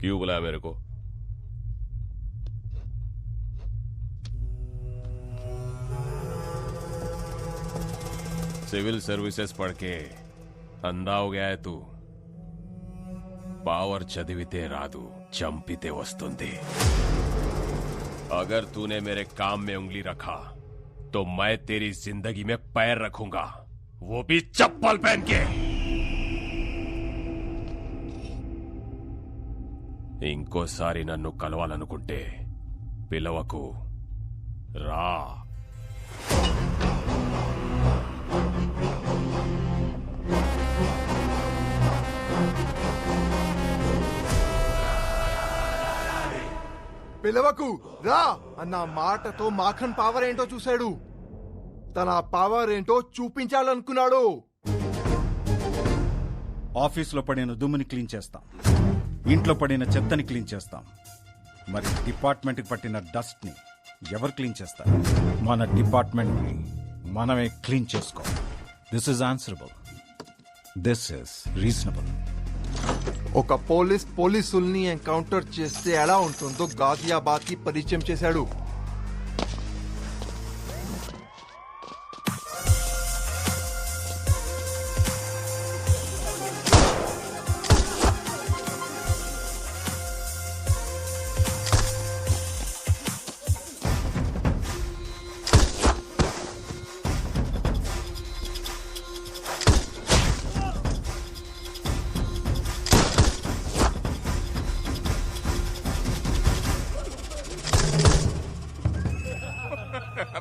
क्यों बुलाया मेरे को? सिविल सर्विसेज पढ़ के अंधा हो गया है तू. पावर चदिविते रादू चंपिते वस्तुंदी. अगर तूने मेरे काम में उंगली रखा तो मैं तेरी जिंदगी में पैर रखूंगा, वो भी चप्पल पहन के. ఇంకోసారి నన్ను కలవాలనుకుంటే పిలవకు, రా. పిలవకు రా అన్న మాటతో మాఖన్ పవర్ ఏంటో చూశాడు. తన పవర్ ఏంటో చూపించాలనుకున్నాడు. ఆఫీస్లో పడిన దుమ్ముని క్లీన్ చేస్తాం, ఇంట్లో పడిన చెత్తని క్లీన్ చేస్తాం. మరి డిపార్ట్మెంట్కి పట్టిన డస్ట్ని ఎవరు క్లీన్ చేస్తారు? మన డిపార్ట్మెంట్ని మనమే క్లీన్ చేసుకోవాలి. This is answerable. This is reasonable. ఒక పోలీసుల్ని ఎన్కౌంటర్ చేస్తే ఎలా ఉంటుందో గాజియాబాద్ కి పరిచయం చేశాడు.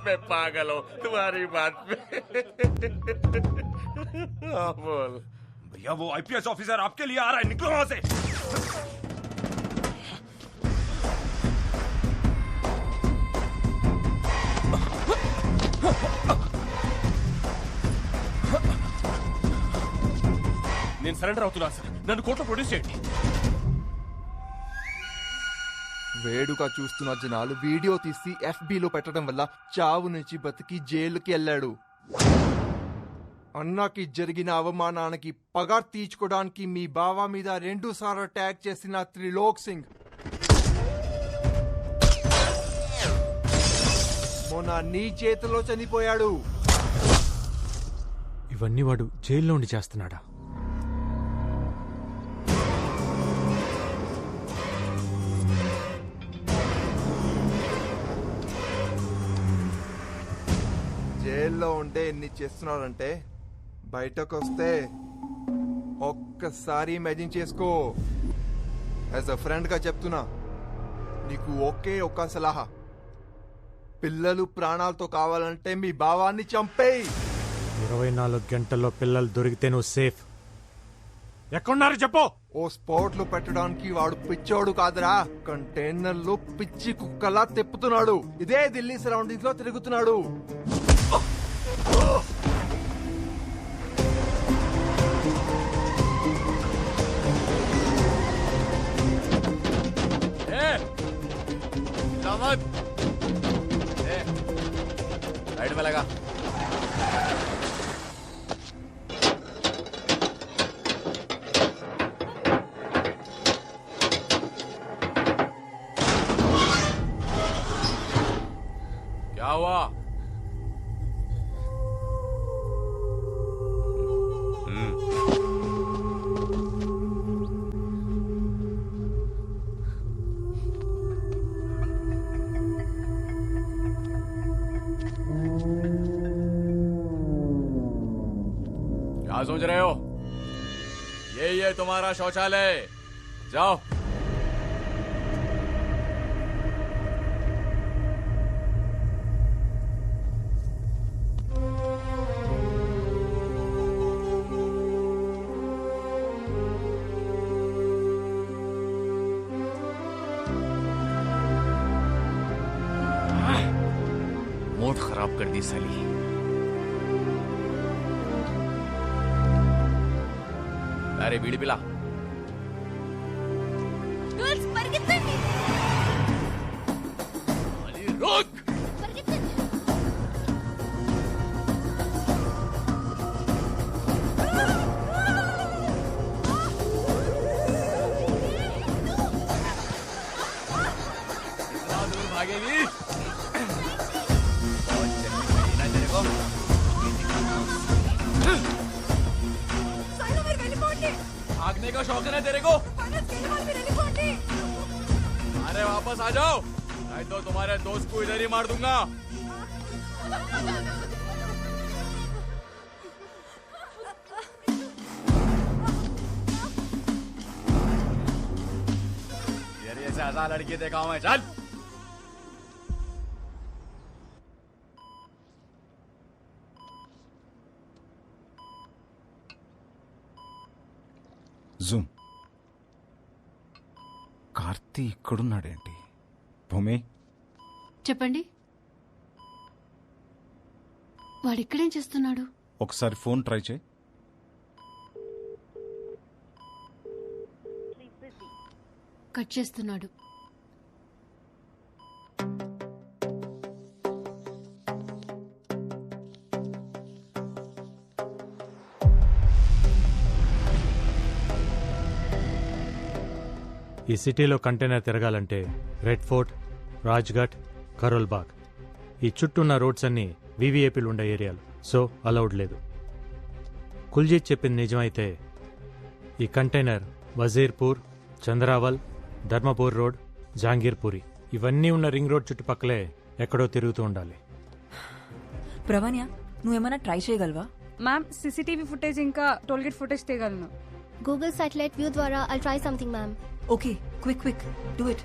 मैं पागल हूँ तुम्हारी बात पे. बोल भैया वो आईपीएस ऑफिसर आपके लिए आ रहा है, निकलो वहां से. నేను సరెండర్ అవుతున్నా సార్, నన్ను కోర్టులో ప్రొడ్యూస్ చేయండి. వేడుక చూస్తున్న జనాలు వీడియో తీసి ఎఫ్బీలో పెట్టడం వల్ల చావు నుంచి బతికి జైలుకి వెళ్ళాడు. అన్నకి జరిగిన అవమానానికి పగ తీర్చుకోవడానికి మీ బావ మీద 2 సార్లు అటాక్ చేసిన త్రిలోక్ సింగ్ మొన్న నీ చేతిలో చనిపోయాడు. ఇవన్నీ వాడు జైల్లో ఉండి చేస్తున్నాడా? జైల్లో ఉండే ఎన్ని చేస్తున్నాడంటే బయటకు వస్తే ఒక్కసారి ఇమాజిన్ చేసుకో. యాజ్ అ ఫ్రెండ్ గా చెప్తున్నా, నీకు ఒకే ఒక్క సలహా, పిల్లలు ప్రాణాలతో కావాలంటే మీ భావాన్ని చంపేయి. 24 గంటల్లో పిల్లలు దొరికితే నువ్వు సేఫ్. ఎక్కడున్నారు చెప్పు. ఓ స్పాట్ లో పెట్టడానికి వాడు పిచ్చోడు కాదురా, కంటైనర్లు పిచ్చి కుక్కలా తిప్పుతున్నాడు. ఇదే ఢిల్లీ సరౌండింగ్స్ లో తిరుగుతున్నాడు. राइट में लगा. क्या हुआ? क्या सोच रहे हो? यही है तुम्हारा शौचालय, जाओ। मूड खराब कर दी साली। अरे बीड़ी पिला। रुक। कितना दूर भागेगी? भागने का शौक है ना तेरे को? अरे वापस आ जाओ, नहीं तो तुम्हारे दोस्त को इधर ही मार दूंगा। ये से आजा लड़की देखा हूं मैं, चल। జూమ్. కార్తీ ఇక్కడున్నాడేంటి? భూమి, చెప్పండి. వాడు ఇక్కడేం చేస్తున్నాడు? ఒకసారి ఫోన్ ట్రై చేయి. కట్ చేస్తున్నాడు. ఈ సిటీలో కంటైనర్ తిరగాలంటే రెడ్ ఫోర్ట్, రాజ్ఘాట్, కరోల్ బాగ్ ఈ చుట్టూ ఉన్న రోడ్స్ అన్నీ వీవీఐపీలు ఉండే ఏరియాలు, సో అలౌడ్ లేదు. కుల్జీత్ చెప్పింది నిజమైతే ఈ కంటైనర్ వజీర్పూర్, చంద్రావల్, ధర్మపూర్ రోడ్, జహాంగీర్పూరి ఇవన్నీ ఉన్న రింగ్ రోడ్ చుట్టుపక్కలే ఎక్కడో తిరుగుతూ ఉండాలి. ప్రవణ్య, నువ్వేమైనా ట్రై చేయగలవా? మ్యామ్, సీసీటీవీ ఫుటేజ్ ఇంకా టోల్గేట్ ఫుటేజ్ తీయగలను. గూగుల్ సాటిలైట్ వ్యూ ద్వారా I'll try something ma'am. Okay, quick do it.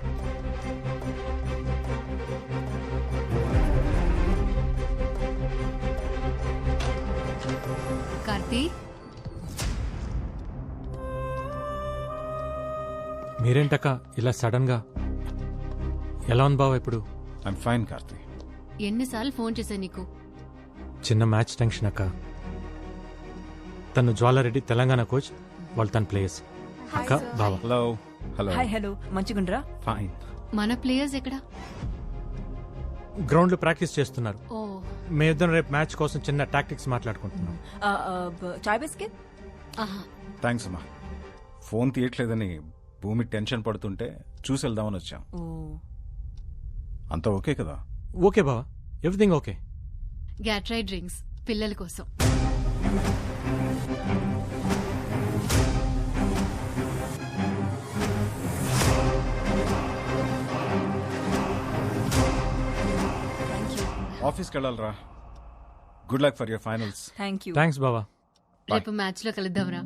Karthi, మీరేంటక్క ఇలా సడన్ గా? ఎలా ఉంది బావ ఇప్పుడు? I'm fine Karthi. ఎన్నిసార్లు ఫోన్ చేశా నీకు? చిన్న మ్యాచ్ టెన్షన్ అక్క. తను జ్వాలారెడ్డి తెలంగాణ కోచ్, వాళ్ళు తన ప్లేయర్స్. అక్క బావ. హలో. హలో. హాయ్. హలో, మంచిగుండ్రా? ఫైన్. మన ప్లేయర్స్ ఎక్కడ? గ్రౌండ్ లో ప్రాక్టీస్ చేస్తున్నారు. ఓ, మేమిద్దరం రేపు మ్యాచ్ కోసం చిన్న టాక్టిక్స్ మాట్లాడుకుంటున్నాం. చాయ్ బిస్కెట్? థ్యాంక్స్ అమ్మా. ఫోన్ తీయట్లేదని భూమి టెన్షన్ పడుతుంటే చూసి వెళ్దామని వచ్చాం. అంతా ఓకే కదా? ఓకే బావా, ఎవ్రీథింగ్ ఓకే. గ్యాట్రై డ్రింక్స్ పిల్లల కోసం. ఆఫీస్కి వెళ్ళాలరా. Good luck for your finals. Thank you. Thanks బావా. రేపు మ్యాచ్ లో కలుద్దాంరా.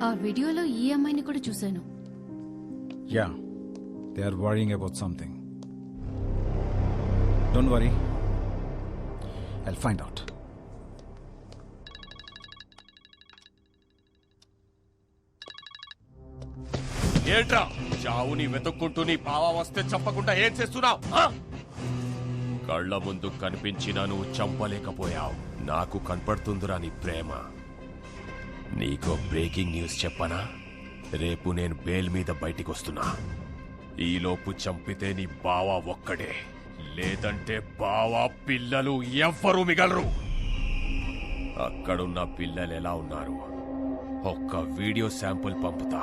ఆ వీడియోలో ఈ అమ్మాయిని కూడా చూశాను. Yeah, they are worrying about something. Don't worry, I'll find out. ఏంట్రా చావుని వెతుక్కుంటూ నీ బావ వస్తే చంపకుండా ఏం చేస్తున్నావు? కళ్ళ ముందు కనిపించినా నువ్వు చంపలేకపోయావు. నాకు కనపడుతుందిరా నీ ప్రేమ. నీకో బ్రేకింగ్ న్యూస్ చెప్పనా? రేపు నేను బెయిల్ మీద బయటికి వస్తున్నా. ఈలోపు చంపితే నీ బావ ఒక్కడే, లేదంటే బావ పిల్లలు ఎవ్వరూ మిగలరు. అక్కడున్న పిల్లలు ఎలా ఉన్నారు ఒక్క వీడియో శాంపుల్ పంపుతా,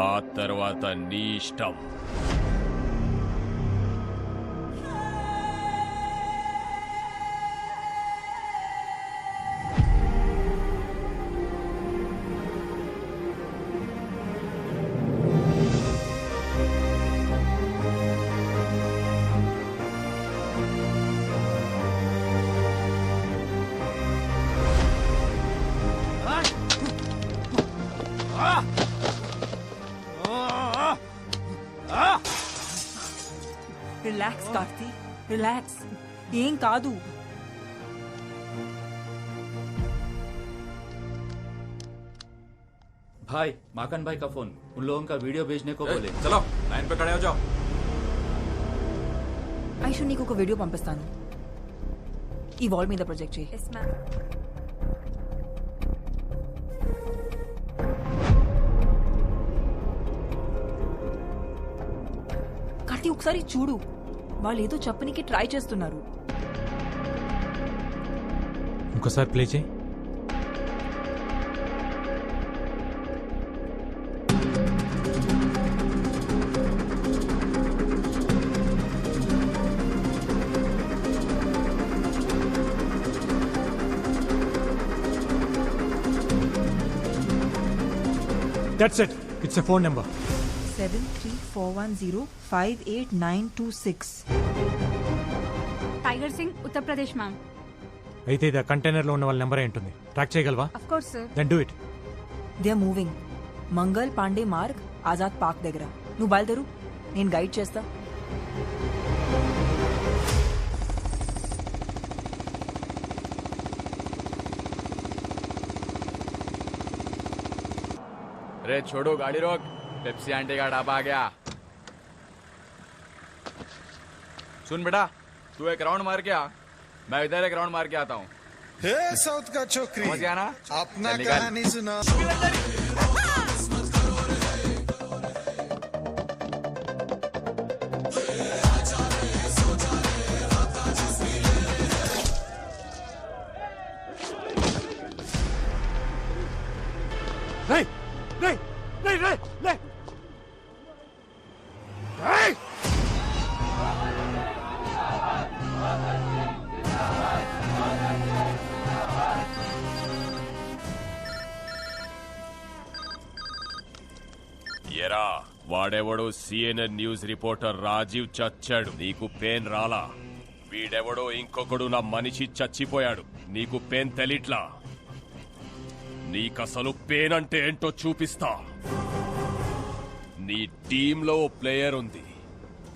ఆ తర్వాత నీ ఇష్టం. Relax Karthi, relax. ఏం కాదు. भाई माकन भाई का फोन, उन लोगों का वीडियो भेजने को बोले. चलो लाइन पे खड़े हो जाओ. ఐషు నీకు ఒక వీడియో పంపిస్తాను. ఈ వాల్ మీద ప్రొజెక్ట్ చేయి. Yes ma'am. కార్తీ ఒకసారి చూడు, వాళ్ళు ఏదో చెప్పనికి ట్రై చేస్తున్నారు. ఇంకోసారి ప్లే చేయి. That's it. It's a phone number. 7341058926. Tiger Singh Uttar Pradesh ma'am. అయితే ఇది కంటైనర్ లో ఉన్న వాళ్ళ నెంబర్ ఉంటుంది. ట్రాక్ చేయగలవా? Of course sir. Then do it. They are moving. Mangal Pandey Marg Azad Park దగ్గర. నువ్వు బయలుదేరు, నేను గైడ్ చేస్తా. अरे छोड़ो, गाड़ी रोक. पेप्सी आंटी का ढाबा आ गया. सुन बेटा, तू एक राउंड मार के आ, मैं इधर एक राउंड मार के आता हूँ. साउथ का छोकरी समझ गया ना? अपना चल निकल. कहानी सुना. రేయ్ రేయ్ రేయ్ రేయ్ రేయ్ రేయ్. ఎరా వాడెవడో సిఎన్ఎన్ న్యూస్ రిపోర్టర్ రాజీవ్ చచ్చాడు, నీకు పెయిన్ రాలా? వీడెవడో ఇంకొకడు నా మనిషి చచ్చిపోయాడు, నీకు పెయిన్ తెలిట్లా? నీకసలు పెయిన్ అంటే ఏంటో చూపిస్తా. నీ టీంలో ఓ ప్లేయర్ ఉంది,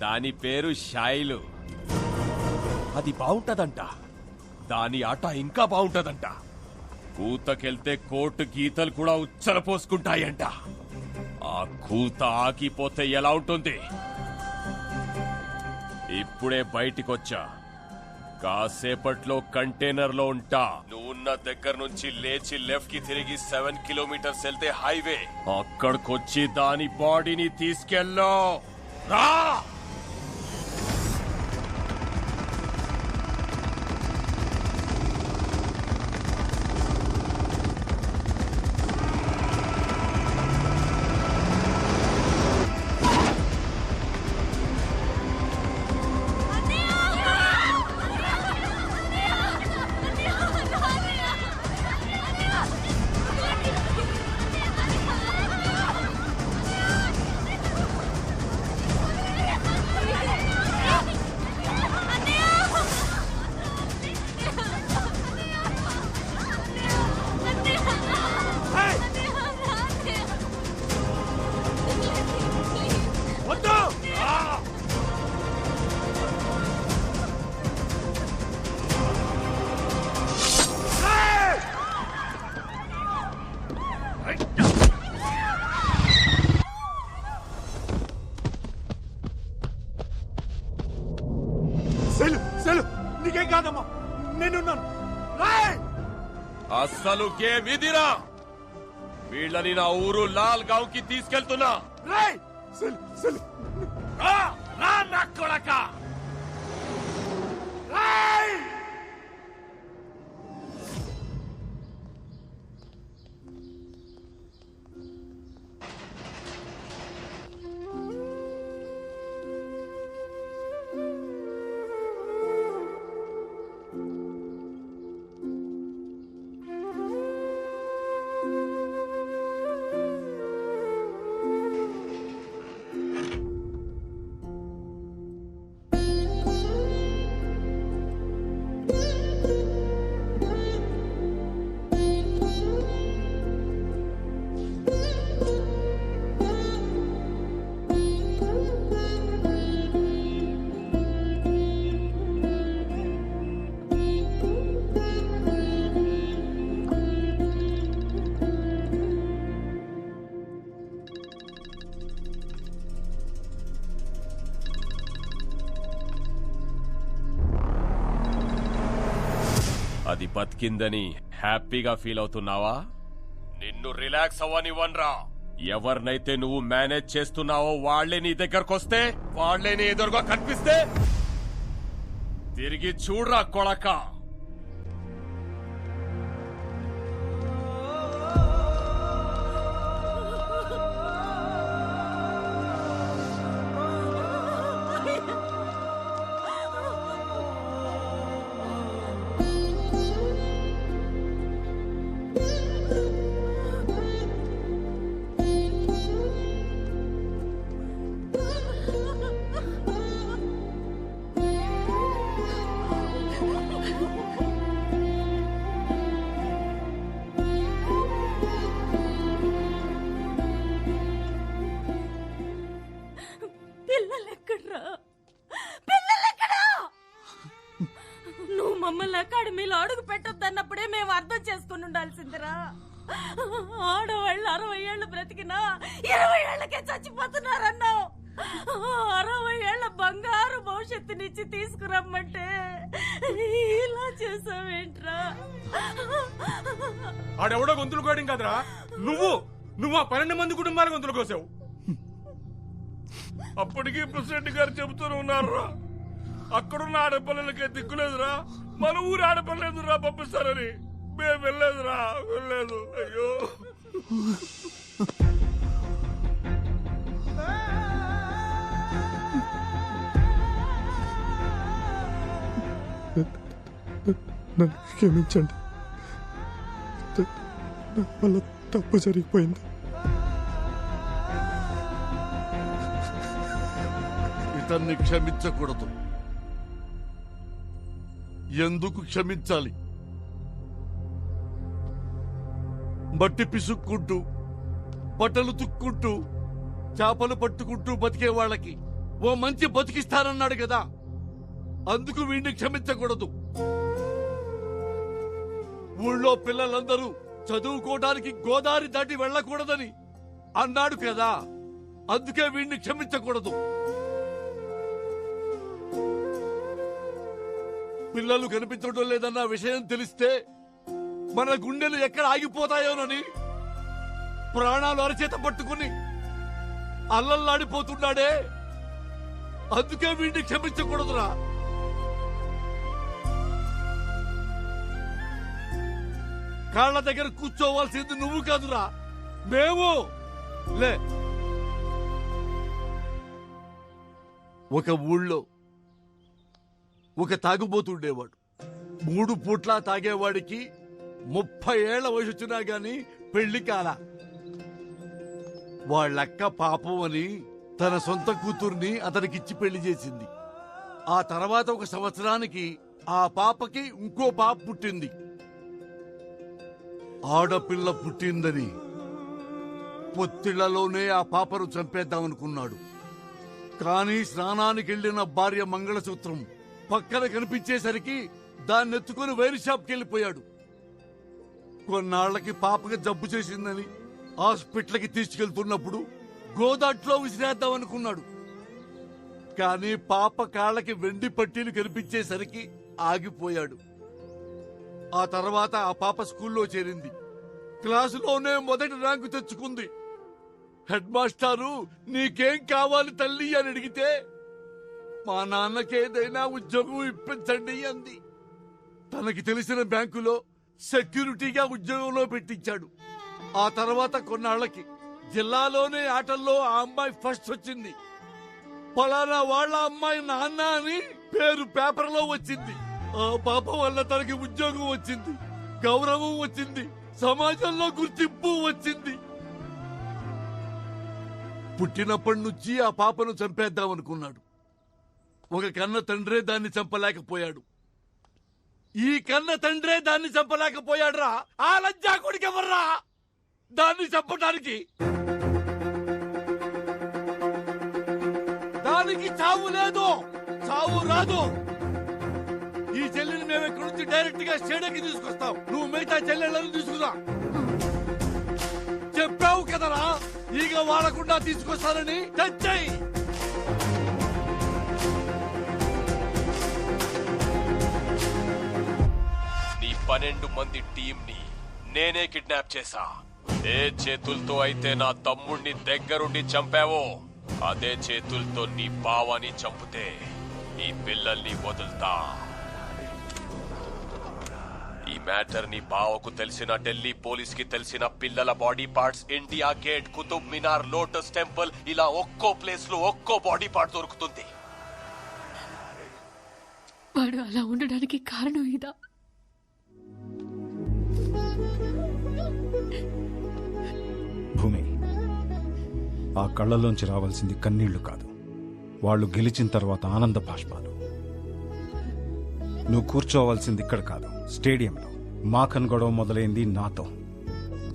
దాని పేరు షైలు. అది బాగుంటదంట, దాని ఆట ఇంకా బాగుంటదంట. కూతకెళ్తే కోర్టు గీతలు కూడా ఉచ్చల పోసుకుంటాయంట. ఆ కూత ఆగిపోతే ఎలా ఉంటుంది? ఇప్పుడే బయటికొచ్చా, కాసేపట్లో కంటైనర్ లో ఉంటా. నువ్వున్న దగ్గర నుంచి లేచి లెఫ్ట్ కి తిరిగి 7 కిలోమీటర్స్ వెళ్తే హైవే. అక్కడికొచ్చి దాని బాడీని తీసుకెళ్ళో రా. నీకేం కాదమ్మా, నేనున్నాను. అస్సలు గేమ్ ఇదిరా. వీళ్ళని నా ఊరు లాల్ గావ్ కి తీసుకెళ్తున్నా. నా కొడక. అది బతికిందని హ్యాపీగా ఫీల్ అవుతున్నావా? నిన్ను రిలాక్స్ అవ్వనివ్వనరా. ఎవరినైతే నువ్వు మేనేజ్ చేస్తున్నావో వాళ్లే నీ దగ్గరకొస్తే, వాళ్లే నీ ఎదురుగా కనిపిస్తే తిరిగి చూడరా కొడక. పిల్లలెక్కడ్రా? పిల్లలెక్కడా? నువ్వు మమ్మల్ని అకాడమీలో అడుగు పెట్టొద్దన్నప్పుడే మేము అర్థం చేసుకుని ఉండాల్సిందిరా. ఆడవాళ్ళు 60 ఏళ్ళు బ్రతికినా 20 ఏళ్లకే చచ్చిపోతున్నారన్నావు. 60 ఏళ్ల బంగారు భవిష్యత్తునిచ్చి తీసుకురమ్మంటే ఇలా చేసావేంట్రా? ఆడెవడో గొంతులు కోయడం కదరా, నువ్వు ఆ 12 మంది కుటుంబాల గొంతులు కోసావు. అప్పటికీ ప్రెసిడెంట్ గారు చెబుతూనే ఉన్నారా, అక్కడున్న ఆడపిల్లలకే దిక్కులేదురా, మన ఊరు ఆడపిల్లలేదురా పంపిస్తారని. మేము వెళ్ళలేదురా, వెళ్ళలేదు. అయ్యో నన్ను క్షమించండి, నా వల్ల తప్పు జరిగిపోయింది. ఇతన్ని క్షమించకూడదు. ఎందుకు క్షమించాలి? మట్టి పిసుక్కుంటూ, బట్టలు తుక్కుంటూ, చేపలు పట్టుకుంటూ బతికే వాళ్ళకి ఓ మంచి బతికిస్తానన్నాడు కదా, అందుకు వీడిని క్షమించకూడదు. ఊళ్ళో పిల్లలందరూ చదువుకోవడానికి గోదావరి దాటి వెళ్ళకూడదని అన్నాడు కదా, అందుకే వీడిని క్షమించకూడదు. పిల్లలు కనిపించడం లేదన్న విషయం తెలిస్తే మన గుండెలు ఎక్కడ ఆగిపోతాయోనని ప్రాణాలు అరచేత పట్టుకుని అల్లల్లాడిపోతున్నాడే, అందుకే వీడిని క్షమించకూడదురా. కాళ్ళ దగ్గర కూర్చోవాల్సింది నువ్వు కాదురా, మేము. లే, ఒక ఊళ్ళో ఒక తాగుబోతుండేవాడు. 3 పూట్లా తాగేవాడికి 30 ఏళ్ల వయసు వచ్చినా గాని పెళ్లి కాల. వాళ్ళక్క పాపం అని తన సొంత కూతుర్ని అతనికిచ్చి పెళ్లి చేసింది. ఆ తర్వాత 1 సంవత్సరానికి ఆ పాపకి ఇంకో పాప పుట్టింది. ఆడపిల్ల పుట్టిందని పొత్తిళ్లలోనే ఆ పాపను చంపేద్దామనుకున్నాడు. కానీ స్నానానికి వెళ్లిన భార్య మంగళసూత్రం పక్కన కనిపించేసరికి దాన్నెత్తుకుని వైర్ షాప్కి వెళ్ళిపోయాడు. కొన్నాళ్లకి పాపకి జబ్బు చేసిందని హాస్పిటల్కి తీసుకెళ్తున్నప్పుడు గోదాట్లో విసిరేద్దామనుకున్నాడు. కానీ పాప కాళ్ళకి వెండి పట్టీలు కనిపించేసరికి ఆగిపోయాడు. ఆ తర్వాత ఆ పాప స్కూల్లో చేరింది. క్లాసులోనే మొదటి ర్యాంకు తెచ్చుకుంది. హెడ్ మాస్టారు నీకేం కావాలి తల్లి అని అడిగితే మా నాన్నకేదైనా ఉద్యోగం ఇప్పించండి అంది. తనకి తెలిసిన బ్యాంకులో సెక్యూరిటీగా ఉద్యోగంలో పెట్టించాడు. ఆ తర్వాత కొన్నాళ్లకి జిల్లాలోనే ఆటల్లో ఆ అమ్మాయి ఫస్ట్ వచ్చింది. పలానా వాళ్ళ అమ్మాయి నాన్న అని పేరు పేపర్లో వచ్చింది. ఆ పాప వల్ల తనకి ఉద్యోగం వచ్చింది, గౌరవం వచ్చింది, సమాజంలో గుర్తింపు వచ్చింది. పుట్టినప్పటి నుంచి ఆ పాపను చంపేద్దామనుకున్నాడు. ఒక కన్న తండ్రే దాన్ని చంపలేకపోయాడు. ఈ కన్న తండ్రే దాన్ని చంపలేకపోయాడురా. ఆ లజ్జాకుడికి ఎవర్రా దాన్ని చంపడానికి? దానికి చావు లేదు, చావు రాదు. ఈ చెల్లిని మేము ఇక్కడి నుంచి డైరెక్ట్ గా స్టేడియంకి తీసుకొస్తాం. నువ్వు మిగతా చెల్లెళ్ళని తీసుకురా. చెప్పావు కదరా ఈగ వాడకుండా తీసుకొస్తానని. తెచ్చాయి. 12 మంది టీంని నేనే కిడ్నాప్ చేశా. ఏ చేతులతో అయితే నా తమ్ముణ్ణి దగ్గరుండి చంపావో అదే చేతులతో నీ బావని చంపితే నీ పిల్లల్ని వదులుతా. ఈ మ్యాటర్ నీ బావకు తెలిసిన, ఢిల్లీ పోలీస్ కి తెలిసిన, పిల్లల body parts India Gate, Qutub Minar, Lotus Temple ఇలా ఒక్కో ప్లేస్ లో ఒక్కో బాడీ పార్ట్ దొరుకుతుంది. వాడు అలా ఉండడానికి కారణం ఇదా? భూమి, ఆ కళ్ళలోంచి రావాల్సింది కన్నీళ్లు కాదు, వాళ్ళు గెలిచిన తర్వాత ఆనంద బాష్పాలు. నువ్వు కూర్చోవాల్సింది ఇక్కడ కాదు, స్టేడియంలో. మాఖన్ గొడవ మొదలైంది నాతో,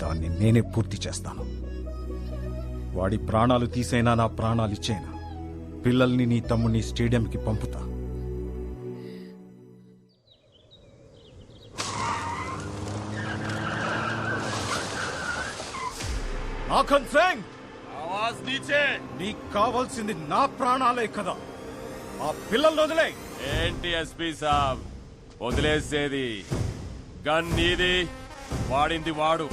దాన్ని నేనే పూర్తి చేస్తాను. వాడి ప్రాణాలు తీసైనా నా ప్రాణాలు ఇచ్చేనా పిల్లల్ని నీ తమ్ముడిని స్టేడియంకి పంపుతా. మాఖన్ సింగ్, ఆవాజ్ నీచే. నీకు కావాల్సింది నా ప్రాణాలే కదా, ఆ పిల్లల్ని వదిలే. ఏంటి ఎస్పీ సాబ్ వదిలేసేది? గన్ నీది, వాడింది వాడు.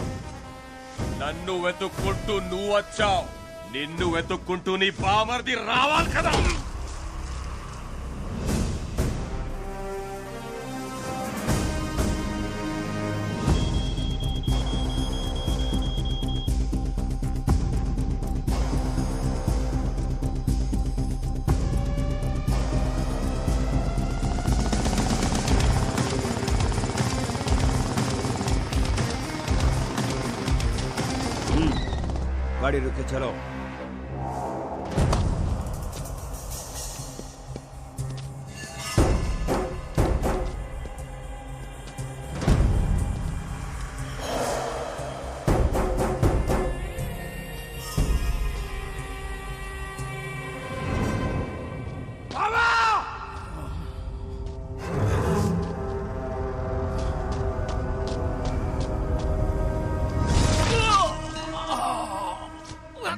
నన్ను వెతుక్కుంటూ నువ్వు వచ్చావు, నిన్ను వెతుక్కుంటూ నీ బామర్ది రావాలి కదా. गाड़ी रुके, चलो।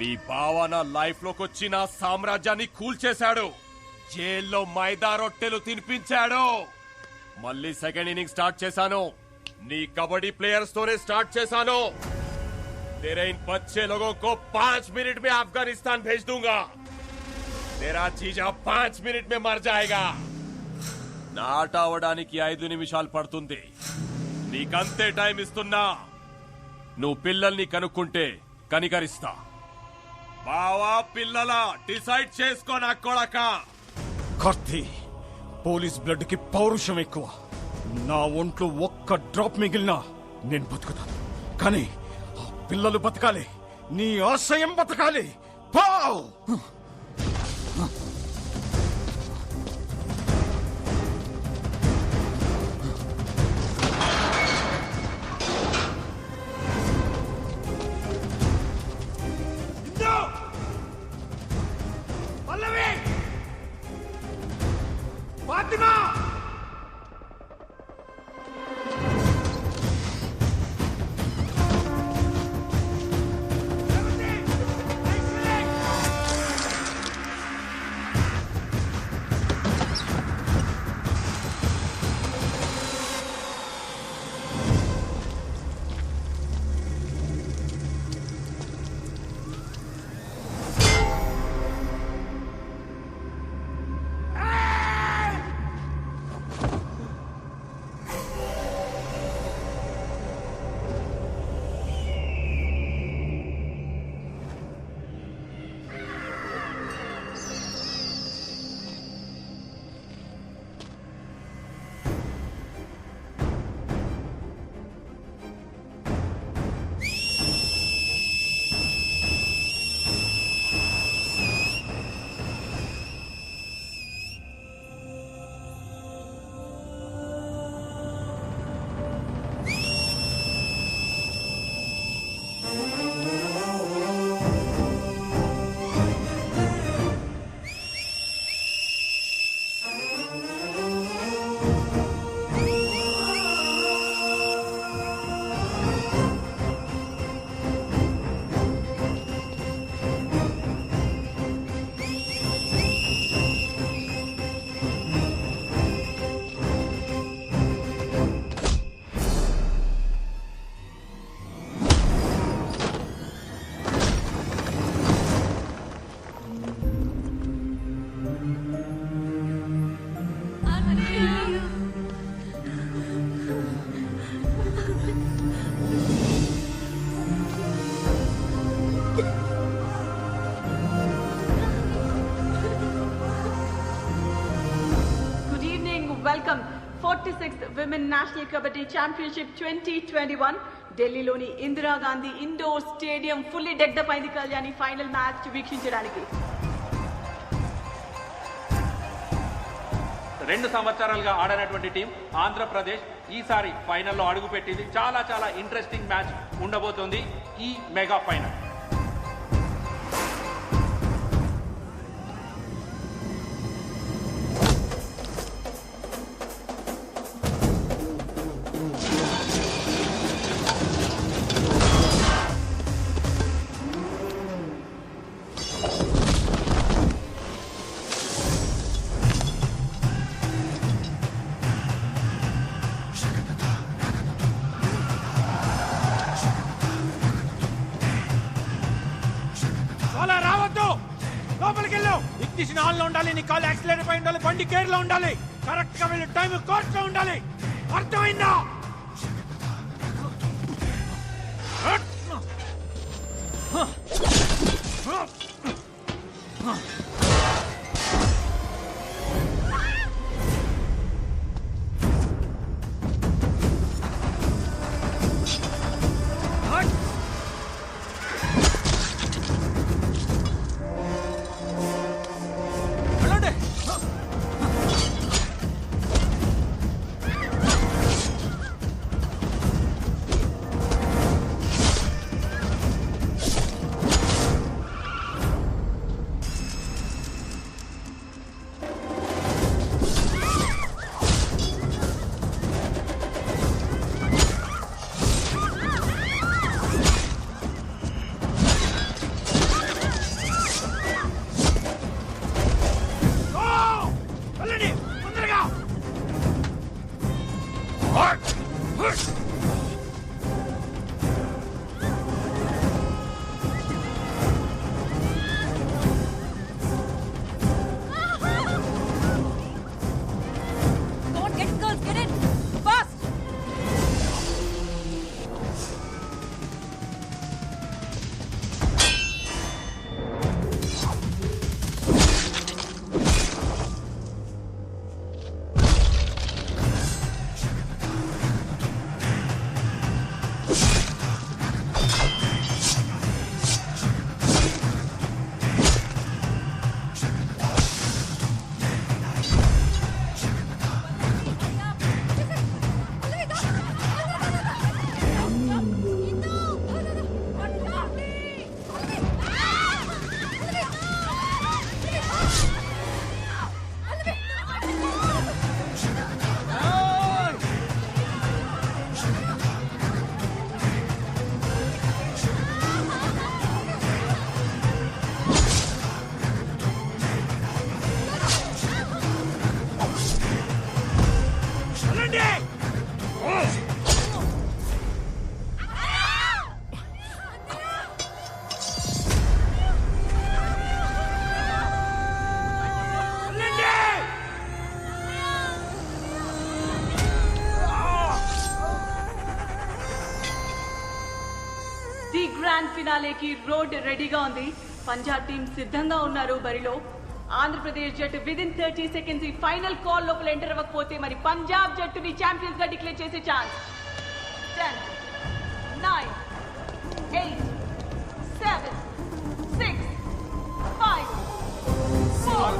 నీ బావ నా లైఫ్ లోకి వచ్చి నా సామ్రాజ్యాన్ని కూల్చేశాడు. జైల్లో మైదా రొట్టెలు తినిపించాడు. మళ్ళీ సెకండ్ ఇన్నింగ్ స్టార్ట్ చేశాను. నీ కబడ్డీ ప్లేయర్స్ తోనే స్టార్ట్ చేశాను. तेरे इन बच्चे लोगों को 5 मिनट में अफगानिस्तान भेज दूंगा. तेरा जीजा 5 मिनट में मर जाएगा. నాట అవడానికి 5 నిమిషాలు పడుతుంది. నీకంతే టైం ఇస్తున్నా. నువ్వు పిల్లల్ని కనుక్కుంటే కనికరిస్తా. బావా పిల్లల డిసైడ్ చేసుకో నా కొడక. కార్తీ, పోలీస్ బ్లడ్ కి పౌరుషం ఎక్కువ. నా ఒంట్లో ఒక్క డ్రాప్ మిగిలినా నేను బతుకుతాను, కానీ ఆ పిల్లలు బతకాలి, నీ ఆశయం బతకాలి. Pav! Fatima! 46th Women National Kabaddi Championship 2021 ఢిల్లీలోని ఇందిరాగాంధీ ఇండోర్ స్టేడియం ఫుల్లీ డెక్డప్ అయింది కళ్యాణి ఫైనల్ మ్యాచ్ వీక్షించడానికి. 2 సంవత్సరాలుగా ఆడనటువంటి టీం ఆంధ్రప్రదేశ్ ఈసారి ఫైనల్లో అడుగుపెట్టింది. చాలా చాలా ఇంట్రెస్టింగ్ మ్యాచ్ ఉండబోతోంది ఈ మెగా ఫైనల్. అలా రావద్దు, లోపలికి వెళ్ళు. ఇగ్నిషన్ ఆన్ లో ఉండాలి, నీ కాల్ యాక్సిలేటర్ పై ఉండాలి, బండి గేర్ లో ఉండాలి, కరెక్ట్ గా వెళ్ళి టైం కోర్స్ లో ఉండాలి. అర్థమైందా? ది గ్రాండ్ ఫినాలేకి రోడ్ రెడీగా ఉంది. పంజాబ్ టీం సిద్ధంగా ఉన్నారు బరిలో. ఆంధ్రప్రదేశ్ జట్టు విదిన్ 30 seconds ఈ ఫైనల్ కాల్ లోపల ఎంటర్ అవ్వకపోతే మరి పంజాబ్ జట్టుని ఛాంపియన్స్ గా డిక్లేర్ చేసే ఛాన్స్. 10 9 8 7 6 5 4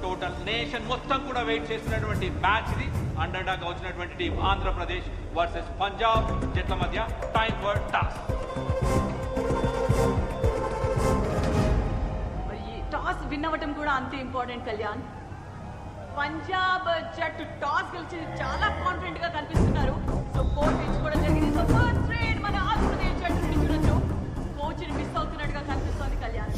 టోటల్ నేషన్ మొత్తం కూడా వెయిట్ చేస్తున్నటువంటి మ్యాచ్ ఇది. అండర్ డాగ్ వచ్చినటువంటి టీం ఆంధ్రప్రదేశ్ వర్సెస్ పంజాబ్ జట్ల మధ్య time for toss. Toss win అవ్వటం కూడా అంతే ఇంపార్టెంట్ కళ్యాణ్. పంజాబ్ జట్టు టాస్ గెలిచి చాలా కాన్ఫిడెంట్ గా కనిపిస్తున్నారు. సో కోచ్ ఎంచుకోవడం జరిగింది. సో ఫస్ట్ ట్రేడ్ మన ఆంధ్రప్రదేశ్ జట్టు నుంచి చూడొచ్చు. కోచ్ ని మిస్ అవుతున్నట్టుగా కనిపిస్తోంది కళ్యాణ్.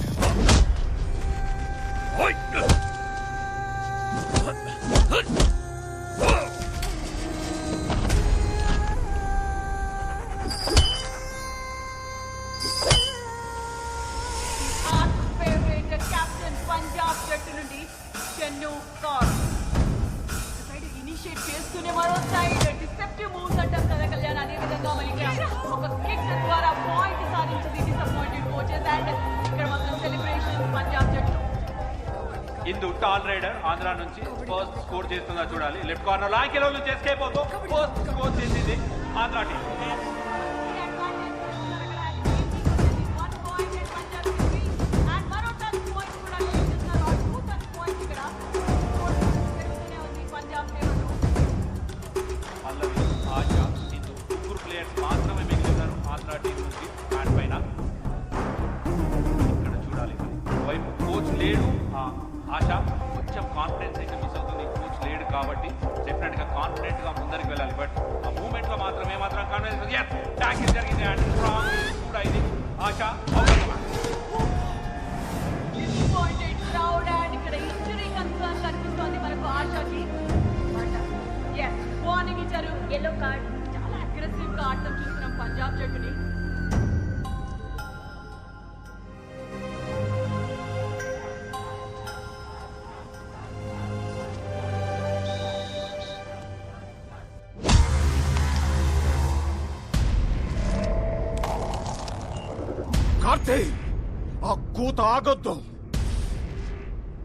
ఇనిషియేట్ చేస్తూనే మరో సైడ్ డిసెప్టివ్ మూవ్స్ అంటాం కదా కళ్యాణ్, అదే విధంగా మరి ఇక్కడ ఒక కిక్ ద్వారా పాయింట్ సాధించింది డిసప్పాయింటెడ్ కోచెస్. అండ్ ఇక్కడ మాత్రం సెలబ్రేషన్ పంజాబ్ జట్టు. ఇందు టాల్ రైడర్ ఆంధ్ర నుంచి ఫస్ట్ స్కోర్ చేస్తుందా చూడాలి. లెఫ్ట్ కార్నర్ లాంకెలో ఎస్కేప్ అవుతూ ఫస్ట్ స్కోర్ చేసింది ఆంధ్ర టీం. పల్లవి, ఆశా, ఇందు ముగ్గురు ప్లేయర్స్ మాత్రమే మిగిలినారు ఆంధ్ర టీం నుంచి బ్యాట్ పైన. ఇక్కడ చూడాలి వైపు కోచ్ లేడు. ఆశ కొంచెం కాన్ఫిడెన్స్ అయితే మిస్ అవుతుంది, కోచ్ లేడు కాబట్టి డెఫినెట్ గా కాన్ఫిడెంట్ గా ముందరికి వెళ్ళాలి. బట్ ఆ మూమెంట్ లో మాత్రం ఏమాత్రం కాన్ఫిడెన్స్ ట్యాకిల్ జరిగింది అండ్ స్ట్రాంగ్ కూడా ఇది. ఆశ డిసప్పాయింటెడ్ క్రౌడ్ అండ్ ఇక్కడ ఇంజరీ కన్సర్న్ కనిపిస్తోంది మనకు ఆశకి. వార్నింగ్ ఇచ్చారు, ఎల్లో కార్డ్. చాలా అగ్రెసివ్ గా ఆడటం చూస్తున్నాం పంజాబ్ జట్టుని. కార్తీ, ఆ కూత ఆగొద్దు.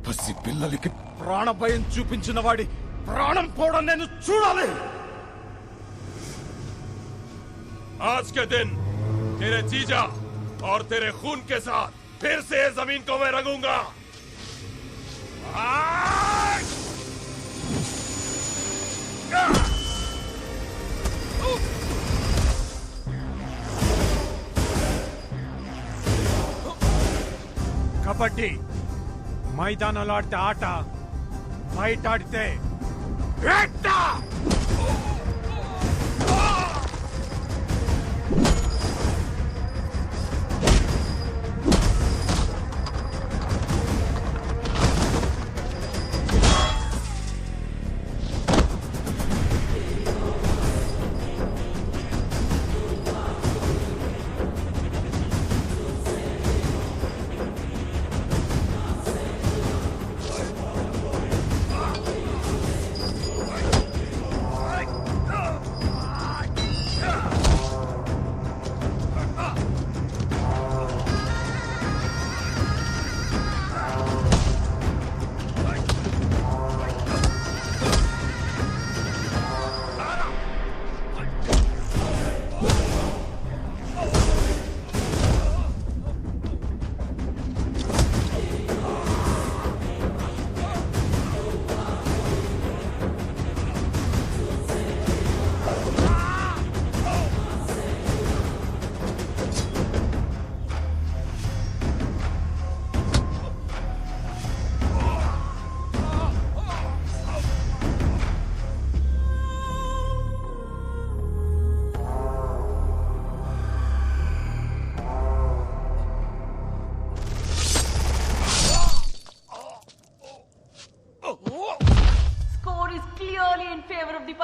పసి పిల్లలకి ప్రాణభయం చూపించిన వాడి ప్రాణం పోవడం నేను చూడాలి. आज के दिन तेरे जीजा और तेरे खून के साथ फिर से जमीन को मैं रंगूंगा. కబడ్డీ మైదానంలో ఆడితే ఆట, బయట ఆడితే వేట.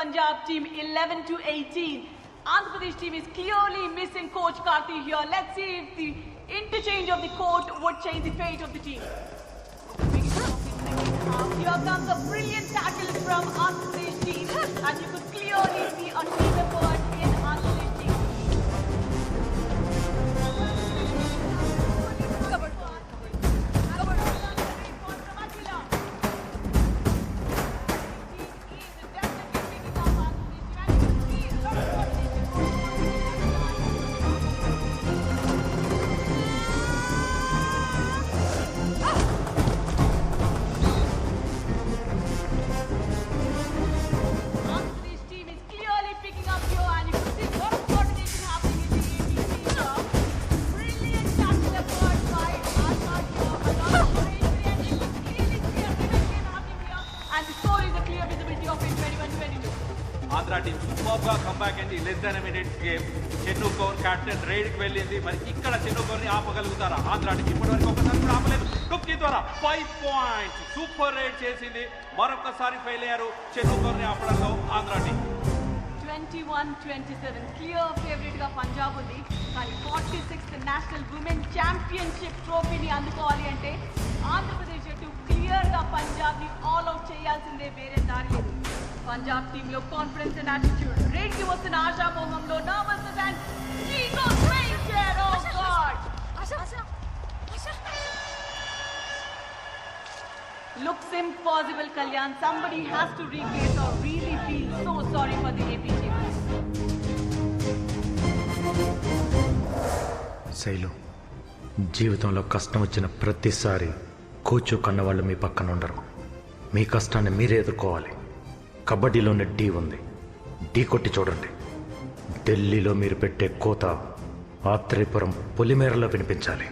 Punjab team 11-18. Andhra Pradesh team is clearly missing coach Karthi here. Let's see if the interchange of the court would change the fate of the team. Here comes a brilliant tackle from Andhra Pradesh team, and you could clearly see a team effort in Andhra Pradesh team. Andhra team super గా comeback అయింది. Less than minutes game. Chennu Kaur captain raid కి వెళ్ళింది. మరి ఇక్కడ చెన్ను కౌర్ ని ఆపగలుగుతారా Andhra team? ఇప్పటివరకు ఒకసారి కూడా ఆపలేదు. టుక్కి ద్వారా 5 పాయింట్స్ సూపర్ రైడ్ చేసింది. మరొకసారి ఫెయిల్ అయ్యారు చెన్ను కౌర్ ని ఆపడంలో ఆంధ్ర టీం. 21-27 క్లియర్ ఫేవరెట్ గా పంజాబ్ ఉంది. కానీ 46th నేషనల్ ఉమెన్ ఛాంపియన్షిప్ ట్రోఫీని అందుకోవాలి అంటే ఆంధ్రప్రదేశ్ జట్టు క్లియర్ గా పంజాబ్ ని ఆల్ అవుట్ చేయాల్సిందే, వేరే దారి లేదు. పంజాబ్ టీమ్ లో కాన్ఫిడెన్స్ అండ్ యాటిట్యూడ్, రేడ్ కి వస్తున్న ఆశామోహంలో nervousness and ego strength. Oh God, looks impossible. Kalyan, somebody has to replace or really feel so sorry for the AP team. Shailu, జీవితంలో కష్టం వచ్చిన ప్రతిసారి కోచు కన్నవాళ్ళు మీ పక్కన ఉండరు. మీ కష్టాన్ని మీరే ఎదుర్కోవాలి. కబడ్డీలోనే ఢీ ఉంది, ఢీ కొట్టి చూడండి. ఢిల్లీలో మీరు పెట్టే కోత ఆత్రేయపురం పొలిమేరలో వినిపించాలి.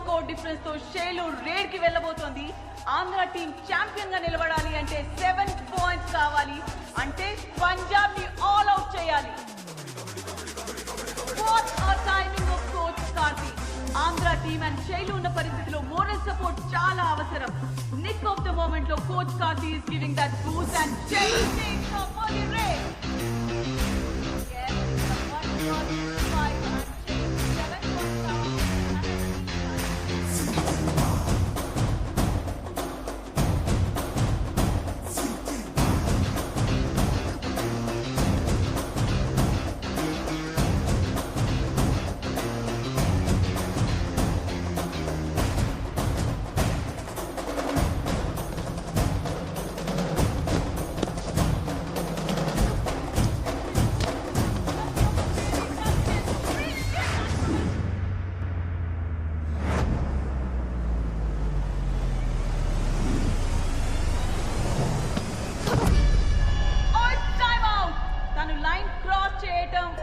స్కోర్ డిఫరెన్స్ తో షేలు రేడ్ కి వెళ్ళబోతోంది. ఆంధ్ర టీం ఛాంపియన్ గా నిలబడాలి అంటే 7 పాయింట్స్ కావాలి. అంటే పంజాబ్ ని ఆల్ అవుట్ చేయాలి. What a timing of coach Karthi. Andhra team and షేలు ఉన్న పరిస్థితిలో మోరల్ సపోర్ట్ చాలా అవసరం. నిక్ ఆఫ్ ద మూమెంట్ లో coach Karthi is giving that boost and షేలు takes off for the raid.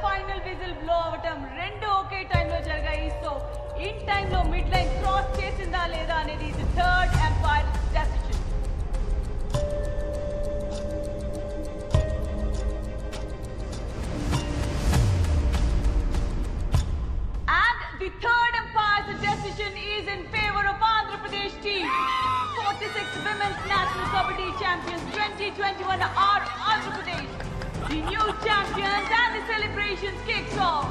Final whistle blow అవటం రెండు ఒకే టైంలో జరిగాయి. సో ఇన్ టైంలో మిడ్ లైన్ క్రాస్ చేసిందా లేదా అనేది ఇది third umpire decision. And the third empire's decision is in favor of Andhra Pradesh team. 46 Women's National Kabaddi Champions 2021 are Andhra Pradesh. The new champions and the celebrations kicks off.